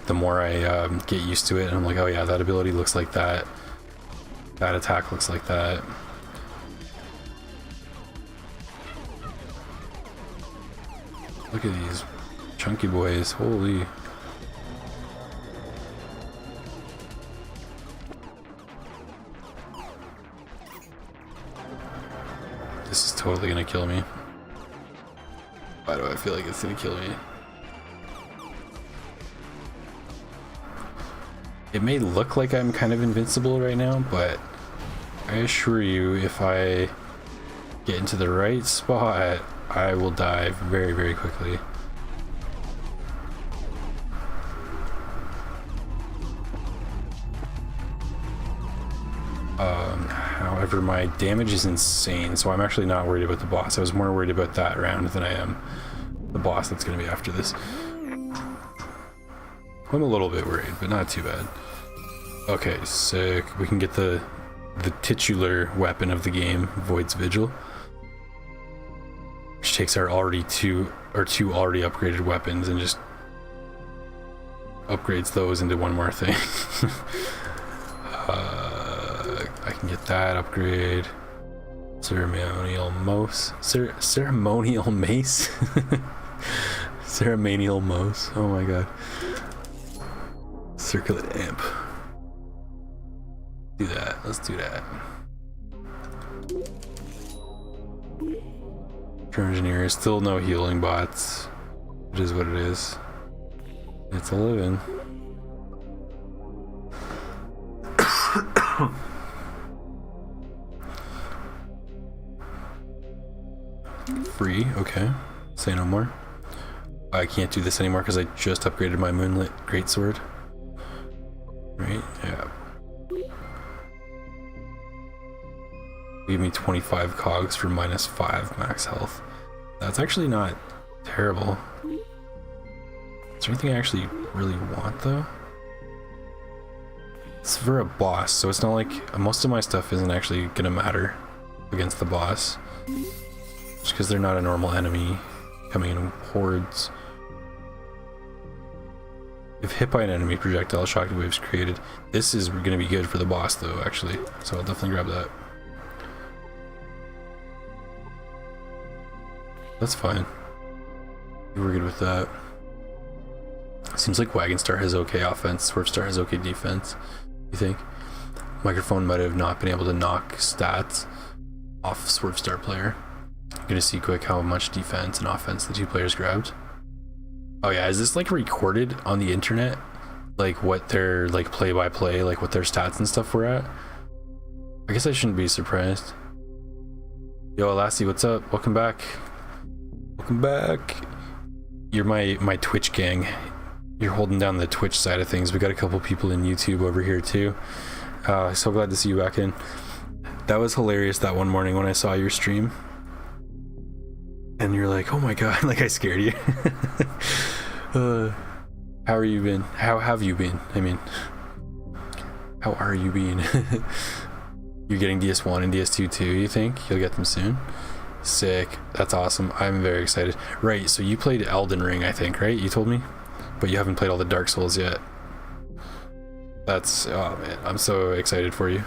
The more I get used to it, and I'm like, oh yeah, that ability looks like that. That attack looks like that. Look at these chunky boys, holy. This is totally gonna kill me. Why do I feel like it's gonna kill me? It may look like I'm kind of invincible right now, but I assure you, if I get into the right spot, I will die very, very quickly. However, my damage is insane, so I'm actually not worried about the boss. I was more worried about that round than I am the boss that's going to be after this. I'm a little bit worried, but not too bad. Okay, sick. We can get the titular weapon of the game, Void's Vigil, which takes our two already upgraded weapons and just upgrades those into one more thing. I can get that upgrade. Ceremonial mace. Ceremonial mace. Ceremonial mace. Oh my god. Circulate amp. Do that. Let's do that. True engineer. Still no healing bots. It is what it is. It's a living. Free, okay. Say no more. I can't do this anymore because I just upgraded my Moonlit Greatsword. Right? Yeah. Give me 25 cogs for -5 max health. That's actually not terrible. Is there anything I actually really want though? It's for a boss, so it's not like most of my stuff isn't actually gonna matter against the boss. Just because they're not a normal enemy coming in hordes. If hit by an enemy projectile, shockwaves created. This is going to be good for the boss though, actually. So I'll definitely grab that. That's fine. We're good with that. Seems like Wagon Star has okay offense, Swerve Star has okay defense. You think? Microphone might have not been able to knock stats off Swerve Star player. I'm gonna see quick how much defense and offense the two players grabbed. Oh yeah, is this like recorded on the internet? Like what their like play by play, like what their stats and stuff were at? I guess I shouldn't be surprised. Yo, Lassie, what's up? Welcome back. Welcome back. You're my Twitch gang. You're holding down the Twitch side of things. We got a couple people in YouTube over here too. So glad to see you back in. That was hilarious that one morning when I saw your stream. And you're like, oh my god, like I scared you. How are you been? How have you been? I mean, how are you being? You're getting DS1 and DS2 too, you think? You'll get them soon? Sick. That's awesome. I'm very excited. Right, so you played Elden Ring, I think, right? You told me? But you haven't played all the Dark Souls yet. That's, oh man, I'm so excited for you.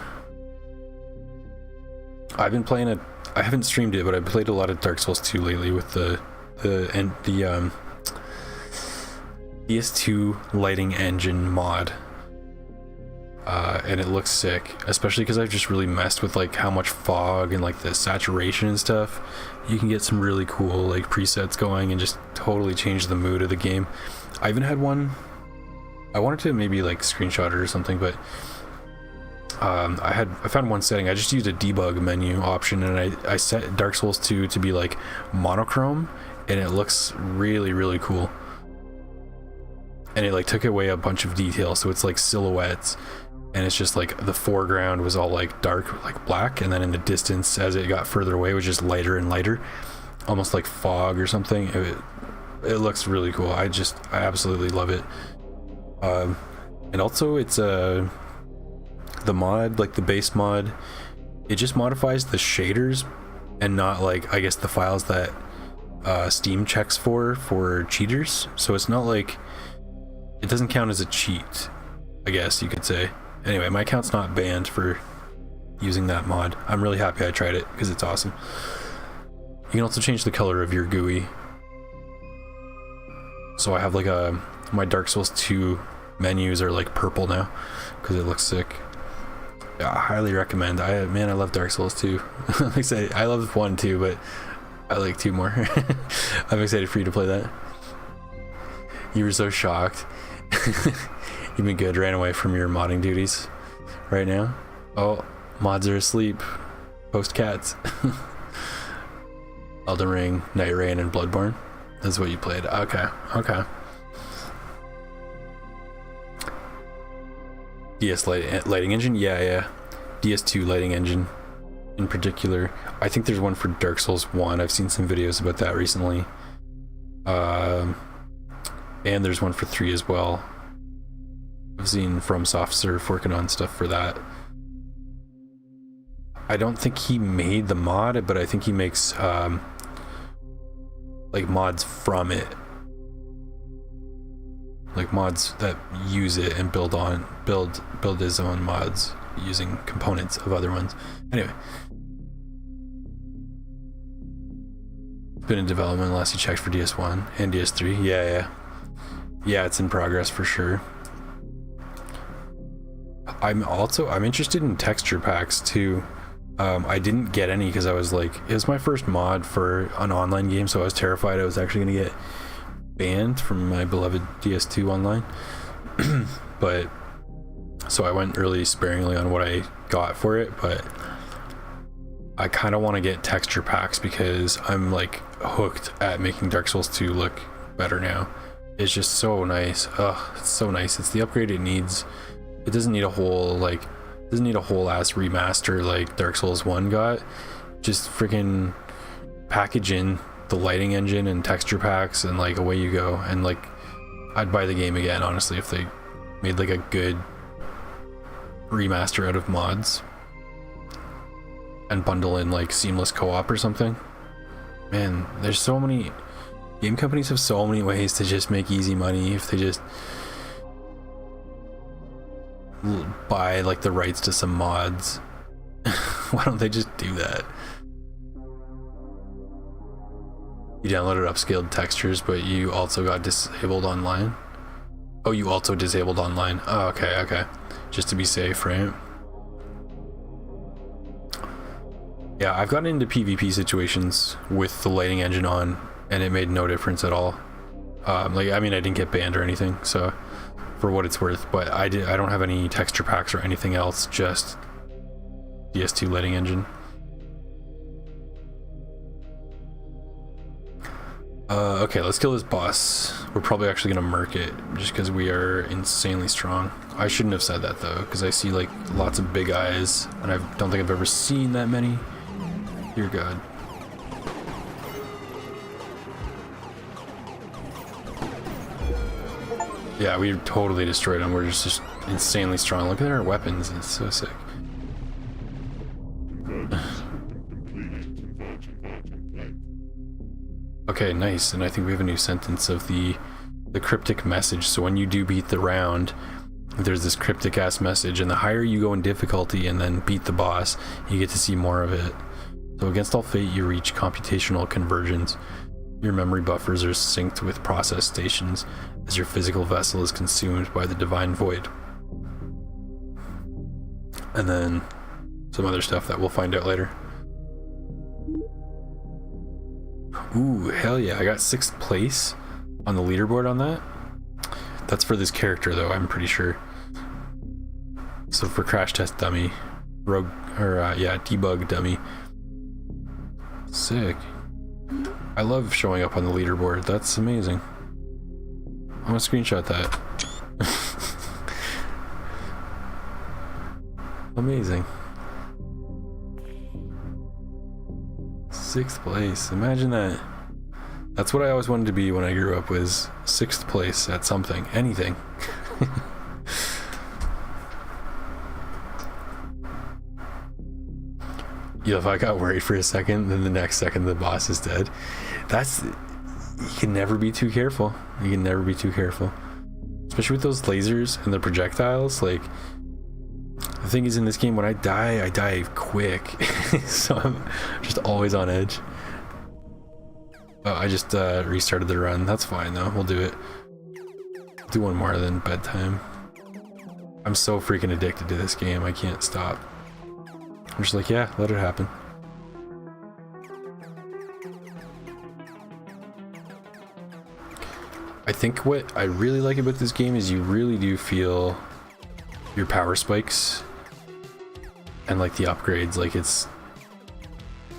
I've been playing it. I haven't streamed it, but I've played a lot of Dark Souls 2 lately with the PS2 lighting engine mod. And it looks sick, especially because I've just really messed with like how much fog and like the saturation and stuff. You can get some really cool like presets going and just totally change the mood of the game. I even had one, I wanted to maybe like screenshot it or something, but I found one setting. I just used a debug menu option and I set Dark Souls 2 to be like monochrome, and it looks really, really cool. And it like took away a bunch of detail, so it's like silhouettes, and it's just like the foreground was all like dark, like black, and then in the distance as it got further away it was just lighter and lighter, almost like fog or something. It looks really cool. I absolutely love it. And also it's the mod, like the base mod, it just modifies the shaders and not like, I guess, the files that Steam checks for cheaters. So it's not like, it doesn't count as a cheat, I guess you could say. Anyway, my account's not banned for using that mod. I'm really happy I tried it because it's awesome. You can also change the color of your GUI. So I have like my Dark Souls 2 menus are like purple now because it looks sick. Yeah, I highly recommend. I love Dark Souls 2. I'm excited. I love 1 too, but I like 2 more. I'm excited for you to play that. You were so shocked. You've been good. Ran away from your modding duties right now. Oh, mods are asleep. Post cats. Elden Ring, Night Rain, and Bloodborne. That's what you played. Okay. DS lighting engine? Yeah. DS2 lighting engine in particular. I think there's one for Dark Souls 1. I've seen some videos about that recently. And there's one for 3 as well. I've seen FromSoft Surf working on stuff for that. I don't think he made the mod, but I think he makes like mods from it, like mods that use it and build his own mods using components of other ones. Anyway, it's been in development unless you checked for DS1 and DS3. Yeah, it's in progress for sure. I'm interested in texture packs too. I didn't get any because I was like, it was my first mod for an online game, so I was terrified I was actually going to get banned from my beloved DS2 online. But so I went really sparingly on what I got for it, but I kind of want to get texture packs because I'm like hooked at making Dark Souls 2 look better now. It's just so nice. It's so nice. It's the upgrade it needs. It doesn't need a whole ass remaster like Dark Souls 1 got. Just freaking package in the lighting engine and texture packs and like away you go. And like I'd buy the game again, honestly, if they made like a good remaster out of mods. and bundle in like seamless co-op or something. Man, there's so many game companies have so many ways to just make easy money if they just buy like the rights to some mods. Why don't they just do that? You downloaded upscaled textures, but you also got disabled online. Oh, you also disabled online. Oh, okay. Just to be safe, right? Yeah, I've gotten into PvP situations with the lighting engine on, and it made no difference at all. Like, I mean, I didn't get banned or anything, so for what it's worth. But I don't have any texture packs or anything else. Just DS2 lighting engine. Okay, let's kill this boss. We're probably actually gonna murk it just because we are insanely strong. I shouldn't have said that though, because I see like lots of big eyes, and I don't think I've ever seen that many. Dear God. Yeah, we totally destroyed them. We're just insanely strong. Look at our weapons. It's so sick. Okay, nice. And I think we have a new sentence of the cryptic message. So when you do beat the round, there's this cryptic ass message, and the higher you go in difficulty and then beat the boss, you get to see more of it. So against all fate, you reach computational convergence. Your memory buffers are synced with process stations as your physical vessel is consumed by the divine void. And then some other stuff that we'll find out later. Ooh, hell yeah, I got 6th place on the leaderboard on that. That's for this character though, I'm pretty sure. So for crash test dummy, rogue, or yeah, debug dummy. Sick. I love showing up on the leaderboard, that's amazing. I'm gonna screenshot that. Amazing. 6th place, imagine that. That's what I always wanted to be when I grew up, was 6th place at something, anything. Yeah, if I got worried for a second, then the next second the boss is dead. That's, you can never be too careful. You can never be too careful. Especially with those lasers and the projectiles, like, the thing is in this game, when I die quick. So I'm just always on edge. Oh, I just restarted the run. That's fine though, we'll do it. Do one more than bedtime. I'm so freaking addicted to this game, I can't stop. I'm just like, yeah, let it happen. I think what I really like about this game is you really do feel your power spikes and like the upgrades. Like, it's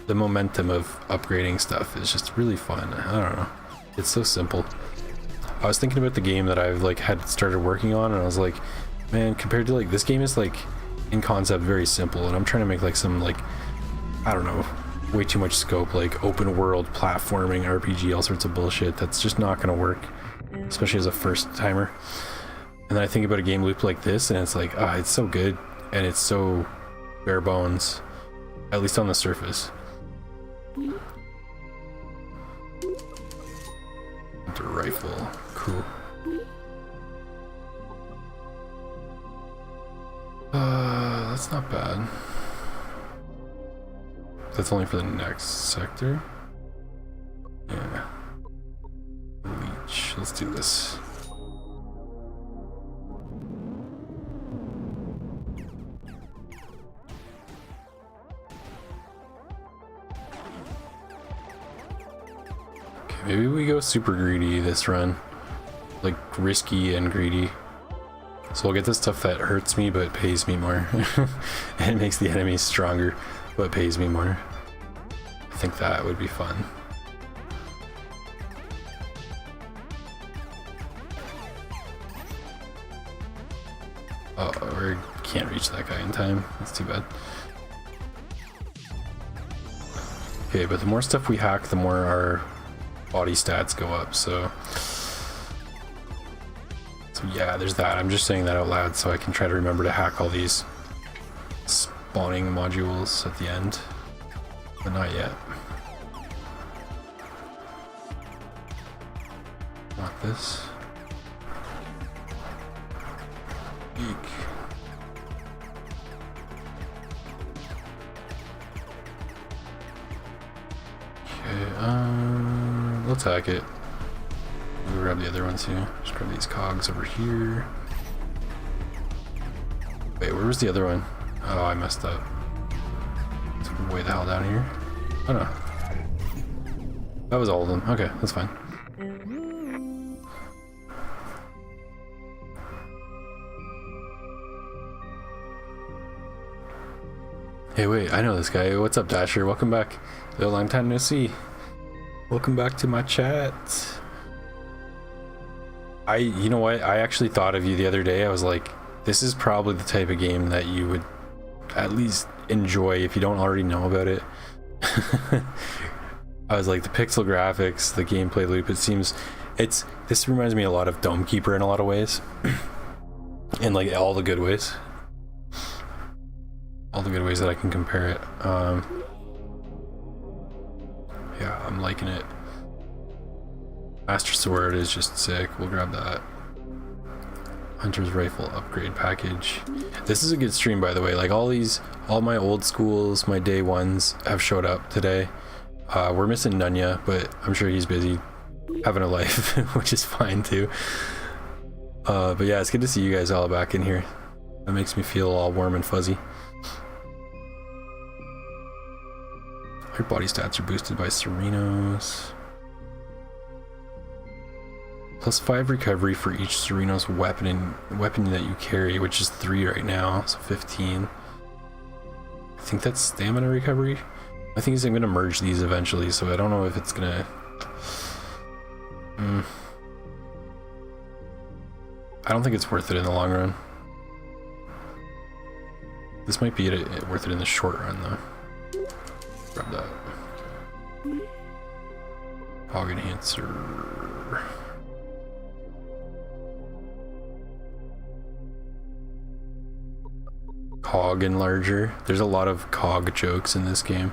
the momentum of upgrading stuff is just really fun. I don't know, it's so simple. I was thinking about the game that I've like had started working on, and I was like, man, compared to like this game is like in concept very simple, and I'm trying to make like some, like, I don't know, way too much scope, like open world platforming RPG, all sorts of bullshit that's just not gonna work, especially as a first timer. And then I think about a game loop like this, and it's like, ah, it's so good, and it's so bare bones, at least on the surface. The rifle, cool. That's not bad. That's only for the next sector. Yeah. Leech. Let's do this. Okay, maybe we go super greedy this run. Like, risky and greedy. So we'll get the stuff that hurts me but pays me more. And it makes the enemies stronger but pays me more. I think that would be fun. Oh, we can't reach that guy in time. That's too bad. Okay, but the more stuff we hack, the more our body stats go up, so yeah, there's that. I'm just saying that out loud so I can try to remember to hack all these spawning modules at the end. But not yet. Not this. Eek. Okay, let's hack it. We'll grab the other ones here. Just grab these cogs over here. Wait, where was the other one? Oh, I messed up. It's way the hell down here. Oh no. That was all of them. Okay, that's fine. Hey, wait, I know this guy. What's up, Dasher? Welcome back. A long time no see. Welcome back to my chat. You know what? I actually thought of you the other day. I was like, this is probably the type of game that you would at least enjoy if you don't already know about it. I was like, the pixel graphics, the gameplay loop, this reminds me a lot of Dome Keeper in a lot of ways. In like all the good ways. All the good ways that I can compare it. Yeah, I'm liking it. Master Sword is just sick. We'll grab that. Hunter's Rifle upgrade package. This is a good stream, by the way. Like all my old schools, my day ones have showed up today. We're missing Nunya, but I'm sure he's busy having a life, which is fine too. But yeah, it's good to see you guys all back in here. That makes me feel all warm and fuzzy. Your body stats are boosted by Serenos. Plus 5 recovery for each Serenos weapon that you carry, which is 3 right now, so 15. I think that's stamina recovery. I think I'm gonna merge these eventually, so I don't know if it's gonna. I don't think it's worth it in the long run. This might be worth it in the short run, though. Grab that. Hog enhancer. Cog enlarger. There's a lot of cog jokes in this game.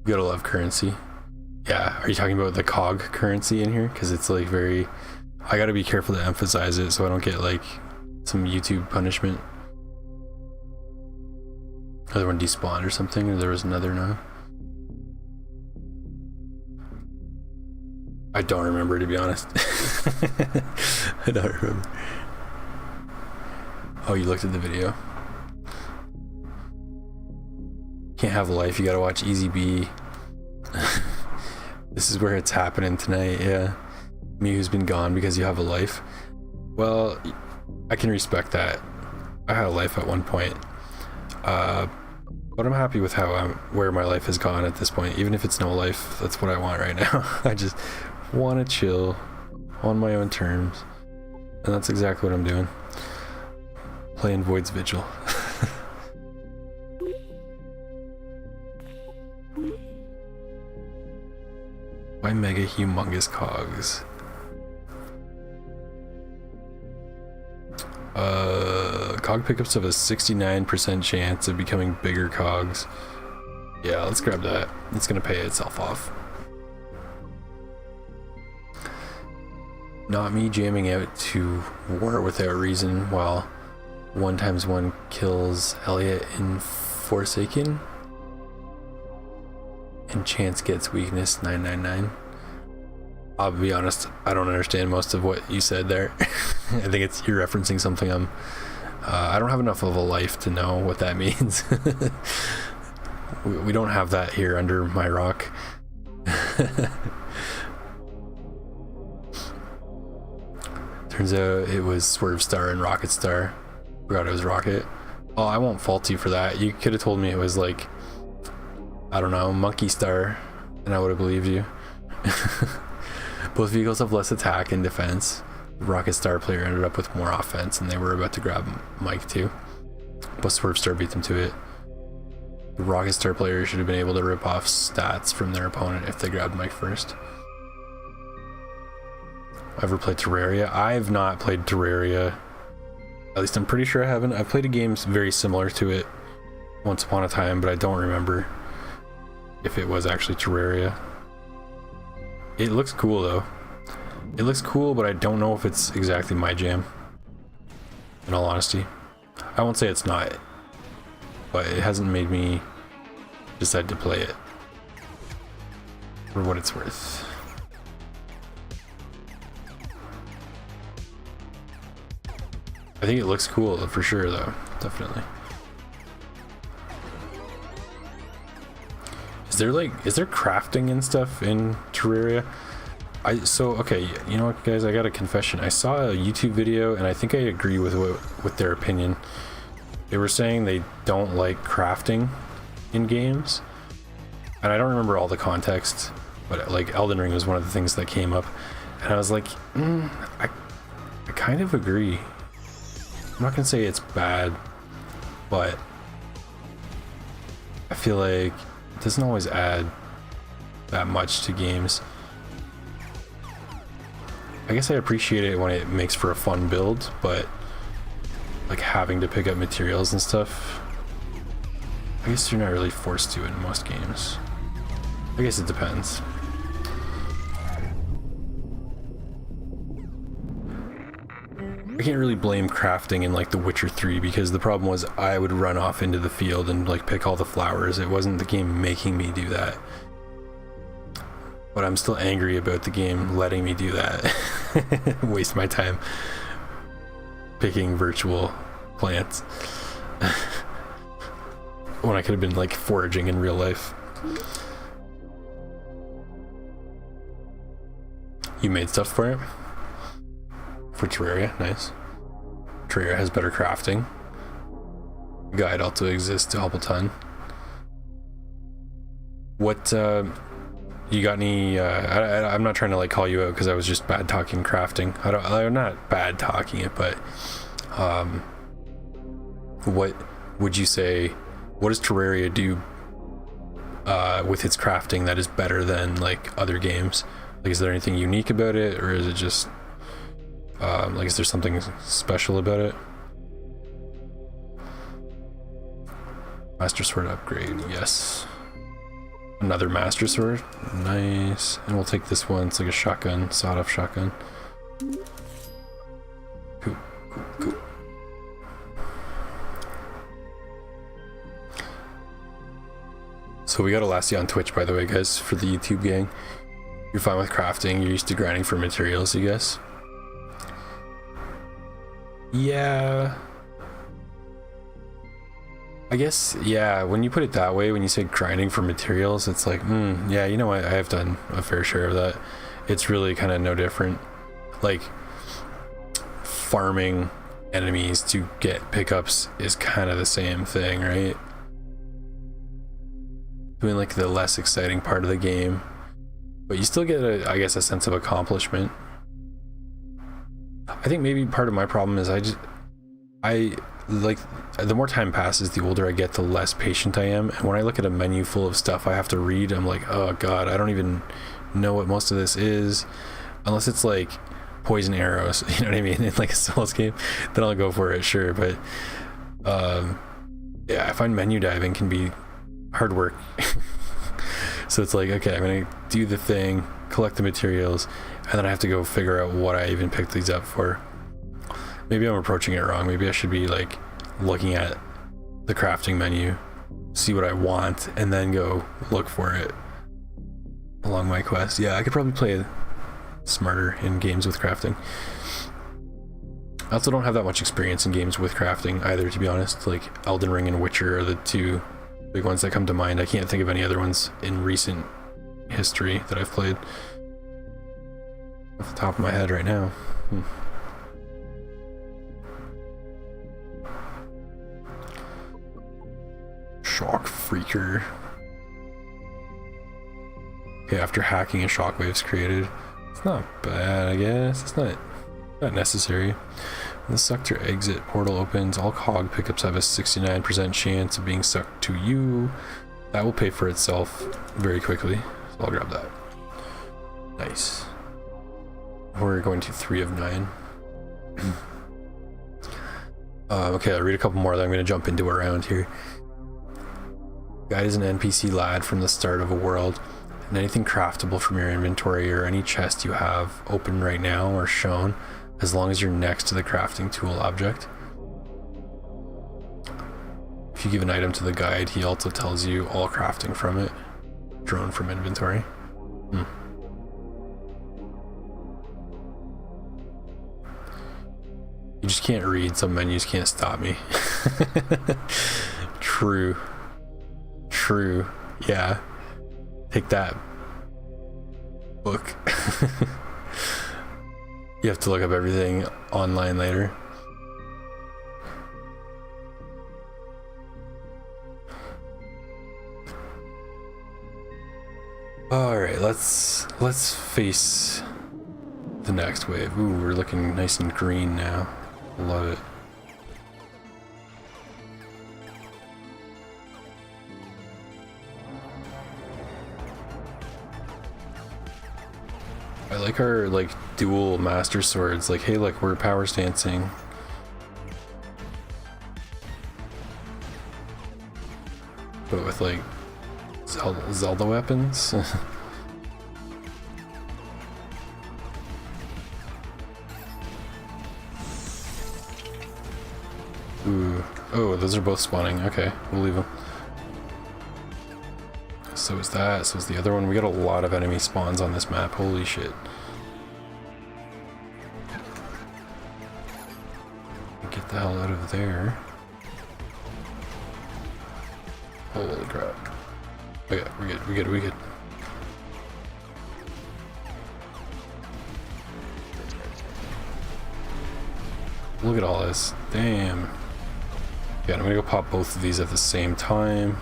You gotta love currency. Yeah, are you talking about the cog currency in here? Because it's like very. I gotta be careful to emphasize it so I don't get like some YouTube punishment. Other one despawned or something, or there was another now. I don't remember, to be honest. I don't remember. Oh, you looked at the video. Can't have a life, you gotta watch Easy B. This is where it's happening tonight, yeah. Me who's been gone because you have a life. Well, I can respect that. I had a life at one point. But I'm happy with where my life has gone at this point. Even if it's no life, that's what I want right now. I just want to chill on my own terms. And that's exactly what I'm doing. Playing Void's Vigil. Why mega humongous cogs? Cog pickups have a 69% chance of becoming bigger cogs. Yeah, let's grab that. It's gonna pay itself off. Not me jamming out to war without reason while 1x1 kills Elliot in Forsaken. And Chance gets weakness 999. I'll be honest, I don't understand most of what you said there. I think you're referencing something I don't have enough of a life to know what that means. we don't have that here under my rock. Turns out it was Swerve Star and Rocket Star. Forgot it was Rocket. Oh, I won't fault you for that. You could have told me it was like, I don't know, Monkey Star, and I would have believed you. Both vehicles have less attack and defense. The Rocket Star player ended up with more offense, and they were about to grab Mike too. But Swerve Star beat them to it. The Rocket Star player should have been able to rip off stats from their opponent if they grabbed Mike first. Ever played Terraria? I've not played Terraria. At least I'm pretty sure I haven't. I've played a game very similar to it once upon a time, but I don't remember if it was actually Terraria. It looks cool though. It looks cool, but I don't know if it's exactly my jam, in all honesty. I won't say it's not, but it hasn't made me decide to play it for what it's worth. I think it looks cool for sure though, definitely. Is there crafting and stuff in Terraria? Okay, you know what guys, I got a confession. I saw a YouTube video and I think I agree with their opinion. They were saying they don't like crafting in games. And I don't remember all the context, but like Elden Ring was one of the things that came up. And I was like, I kind of agree. I'm not gonna say it's bad, but I feel like it doesn't always add that much to games. I guess I appreciate it when it makes for a fun build, but like having to pick up materials and stuff, I guess you're not really forced to in most games. I guess it depends. I can't really blame crafting in like The Witcher 3 because the problem was I would run off into the field and like pick all the flowers. It wasn't the game making me do that. But I'm still angry about the game letting me do that. Waste my time picking virtual plants when I could have been like foraging in real life. You made stuff for it? For Terraria, nice. Terraria has better crafting. Guide also exists to help a ton. What, you got any, I'm not trying to like call you out because I was just bad talking crafting. I'm not bad talking it, but, what would you say, what does Terraria do, with its crafting that is better than like other games? Like, is there anything unique about it, or is it just, like, is there something special about it? Master Sword upgrade, yes. Another Master Sword, nice. And we'll take this one, it's like a shotgun, sawed-off shotgun. Cool, cool, cool. So we got Elastia on Twitch, by the way, guys, for the YouTube gang. You're fine with crafting, you're used to grinding for materials, I guess. Yeah, I guess, yeah, when you put it that way, when you say grinding for materials, it's like, yeah, you know what, I have done a fair share of that. It's really kind of no different. Like, farming enemies to get pickups is kind of the same thing, right? Doing like the less exciting part of the game, but you still get I guess a sense of accomplishment. I think maybe part of my problem is I like, the more time passes, the older I get, the less patient I am. And when I look at a menu full of stuff I have to read, I'm like, oh god, I don't even know what most of this is. Unless it's like poison arrows, you know what I mean, in like a Souls game, then I'll go for it, sure. But yeah, I find menu diving can be hard work. So it's like, okay, I'm gonna do the thing, collect the materials, and then I have to go figure out what I even picked these up for. Maybe I'm approaching it wrong. Maybe I should be like looking at the crafting menu, see what I want, and then go look for it along my quest. Yeah, I could probably play smarter in games with crafting. I also don't have that much experience in games with crafting either, to be honest. Like Elden Ring and Witcher are the two big ones that come to mind. I can't think of any other ones in recent history that I've played off the top of my head right now. Shock Freaker. Okay, after hacking, a shockwave's created. It's not bad, I guess. It's not necessary. When the sucker exit portal opens, all cog pickups have a 69% chance of being sucked to you. That will pay for itself very quickly, so I'll grab that. Nice. We're going to 3 of 9. Okay, I'll read a couple more that I'm going to jump into around here. Guide is an NPC lad from the start of a world, and anything craftable from your inventory or any chest you have open right now or shown, as long as you're next to the crafting tool object. If you give an item to the guide, he also tells you all crafting from it. Drone from inventory. You just can't read, some menus can't stop me. True. Yeah. Take that, book. You have to look up everything online later. Alright, let's face the next wave. Ooh, we're looking nice and green now. Love it. I like our dual master swords. Like, hey, look, we're power stancing. But with like Zelda weapons. Ooh. Oh, those are both spawning. Okay, we'll leave them. So is that. So is the other one. We got a lot of enemy spawns on this map. Holy shit. Get the hell out of there. Holy crap. Okay, we're good. Look at all this. Damn. Yeah, I'm gonna go pop both of these at the same time.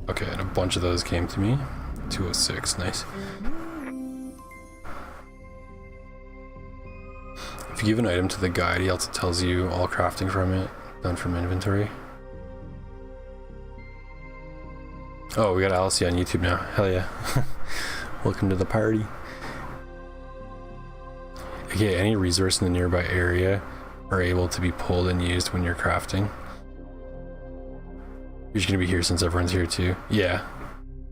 Okay, and a bunch of those came to me. 206, nice. If you give an item to the guide, he also tells you all crafting from it, done from inventory. Oh, we got Alice on YouTube now. Hell yeah. Welcome to the party. Okay, any resource in the nearby area are able to be pulled and used when you're crafting. You're just gonna be here since everyone's here too. Yeah,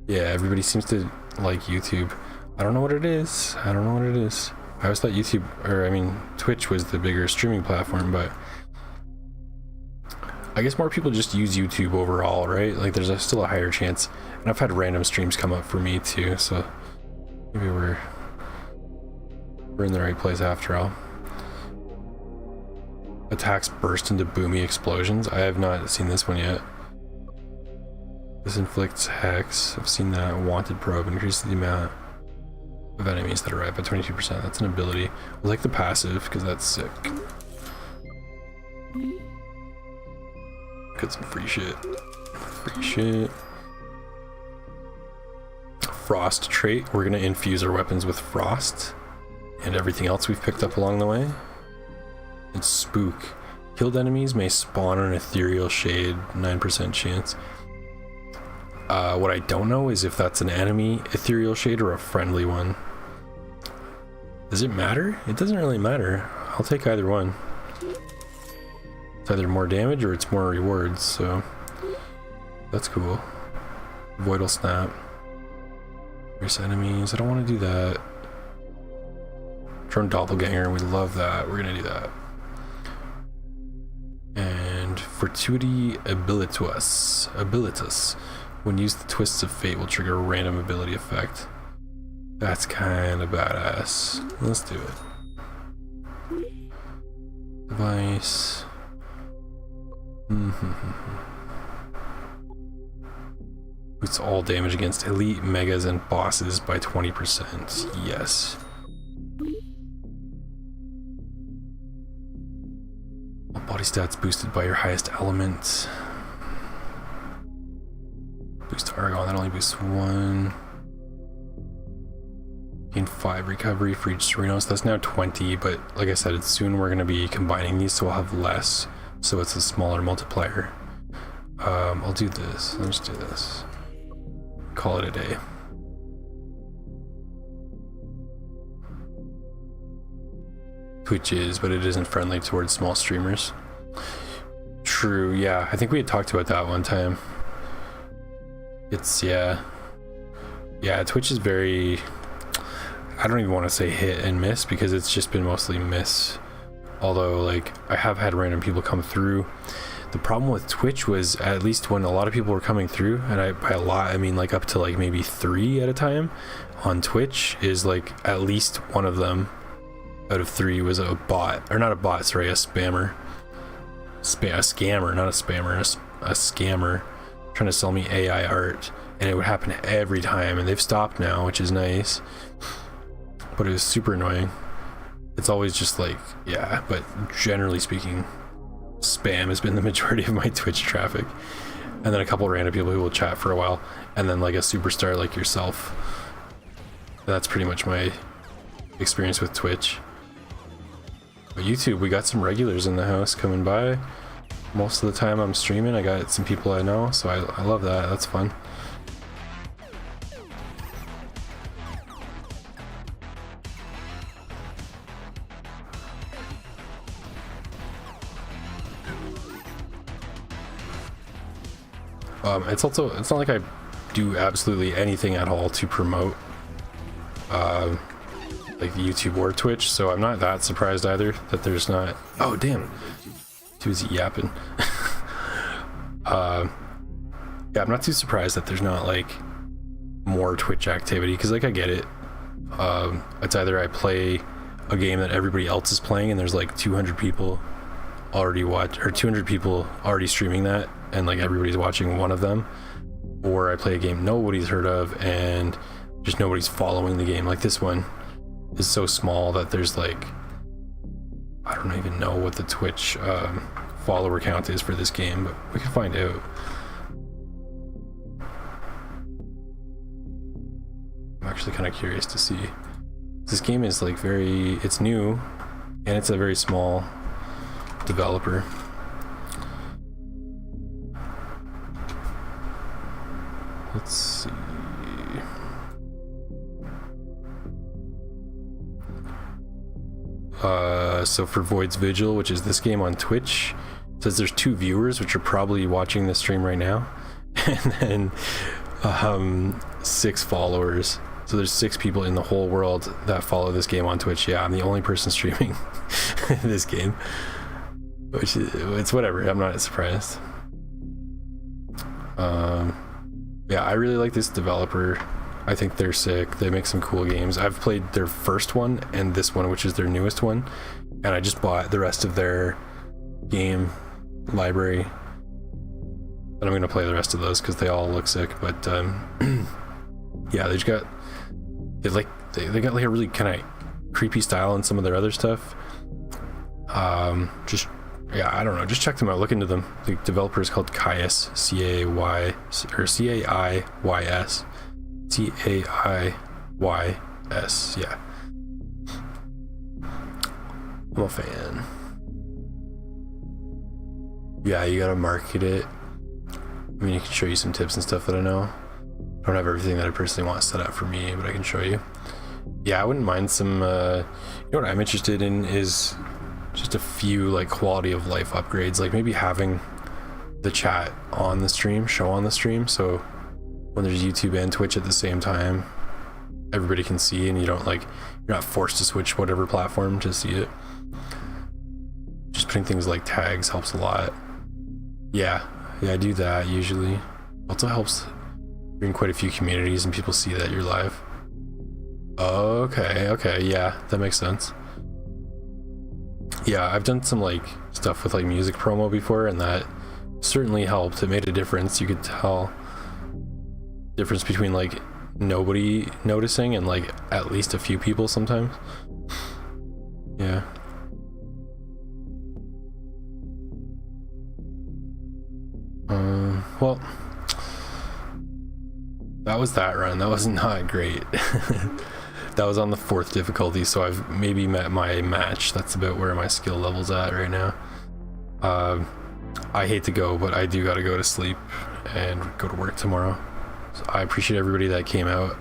everybody seems to like YouTube. I don't know what it is. I always thought YouTube, or I mean Twitch, was the bigger streaming platform, but I guess more people just use YouTube overall, right? Like there's still a higher chance. And I've had random streams come up for me too, so maybe we're in the right place after all. Attacks burst into boomy explosions. I have not seen this one yet. This inflicts hex. I've seen that. Wanted probe increases the amount of enemies that arrive by 22%. That's an ability. I like the passive because that's sick. Got some free shit. Frost trait. We're gonna infuse our weapons with frost and everything else we've picked up along the way. And spook. Killed enemies may spawn an ethereal shade, 9% chance. What I don't know is if that's an enemy ethereal shade or a friendly one. Does it matter? It doesn't really matter. I'll take either one. It's either more damage or it's more rewards, so that's cool. Voidal snap. There's enemies. I don't want to do that. Drone doppelganger. We love that. We're gonna do that. And fortuity abilitus. When used, the twists of fate will trigger a random ability effect. That's kind of badass. Let's do it. Device. Boosts all damage against elite, megas, and bosses by 20%. Yes. All body stats boosted by your highest element. Boost Argon, that only boosts 1. Gain 5 recovery for each Sereno, so that's now 20, but like I said, soon we're going to be combining these, so we'll have less, so it's a smaller multiplier. I'll do this. Let's do this. Call it a day. Twitch is, but it isn't friendly towards small streamers. True, yeah. I think we had talked about that one time. It's, yeah, Twitch is very, I don't even want to say hit and miss, because it's just been mostly miss. Although, like, I have had random people come through. The problem with Twitch was, at least when a lot of people were coming through, and by a lot I mean like up to like maybe 3 at a time on Twitch, is like at least one of them out of 3 was a bot, or not a bot, sorry, a spammer. A scammer, not a spammer, a scammer trying to sell me AI art, and it would happen every time, and they've stopped now, which is nice, but it was super annoying. It's always just like, yeah, but generally speaking, spam has been the majority of my Twitch traffic, and then a couple random people who will chat for a while, and then like a superstar like yourself. That's pretty much my experience with Twitch. But YouTube, we got some regulars in the house coming by. Most of the time I'm streaming, I got some people I know, so I love that. That's fun. It's not like I do absolutely anything at all to promote like YouTube or Twitch, so I'm not that surprised either that there's not. Oh damn, too busy yapping. Yeah, I'm not too surprised that there's not like more Twitch activity, because like I get it. It's either I play a game that everybody else is playing and there's like 200 people already or 200 people already streaming that, and like everybody's watching one of them, or I play a game nobody's heard of and just nobody's following the game. Like this one is so small that there's like, I don't even know what the Twitch follower count is for this game, but we can find out. I'm actually kind of curious to see. This game is like it's new, and it's a very small developer. Let's see. So for Void's Vigil, which is this game on Twitch, it says there's 2 viewers, which are probably watching this stream right now, and then 6 followers. So there's 6 people in the whole world that follow this game on Twitch. Yeah, I'm the only person streaming this game, which it's whatever. I'm not surprised. Yeah, I really like this developer. I think they're sick. They make some cool games. I've played their first one and this one, which is their newest one, and I just bought the rest of their game library, and I'm gonna play the rest of those because they all look sick. But yeah, they got like a really kind of creepy style in some of their other stuff. Just, yeah, I don't know, just check them out, look into them. The developer is called Caius, C-A-Y, or C-A-I-Y-S, C-A-I-Y-S, yeah. I'm a fan. Yeah, you gotta market it. I mean, I can show you some tips and stuff that I know. I don't have everything that I personally want set up for me, but I can show you. Yeah, I wouldn't mind some, you know what I'm interested in is just a few like quality of life upgrades, like maybe having the chat on the stream, show on the stream, so when there's YouTube and Twitch at the same time, everybody can see, and you're not forced to switch whatever platform to see it. Just putting things like tags helps a lot. Yeah, I do that usually. Also helps bring quite a few communities and people see that you're live. Okay, yeah, that makes sense. Yeah, I've done some like stuff with like music promo before, and that certainly helped. It made a difference. You could tell difference between like nobody noticing and like at least a few people sometimes. Yeah. Well, that was that run. That was not great. That was on the 4th difficulty, so I've maybe met my match. That's about where my skill level's at right now. I hate to go, but I do gotta go to sleep and go to work tomorrow. So I appreciate everybody that came out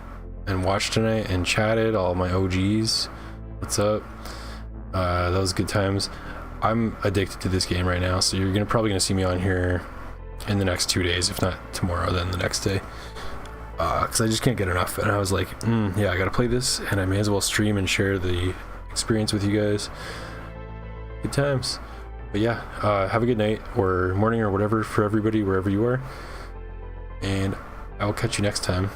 and watched tonight and chatted, all my OGs. What's up? That was good times. I'm addicted to this game right now, so you're probably gonna see me on here in the next 2 days, if not tomorrow, then the next day. Because I just can't get enough. And I was like, yeah, I gotta play this, and I may as well stream and share the experience with you guys. Good times. But yeah, have a good night or morning or whatever for everybody, wherever you are. And I will catch you next time.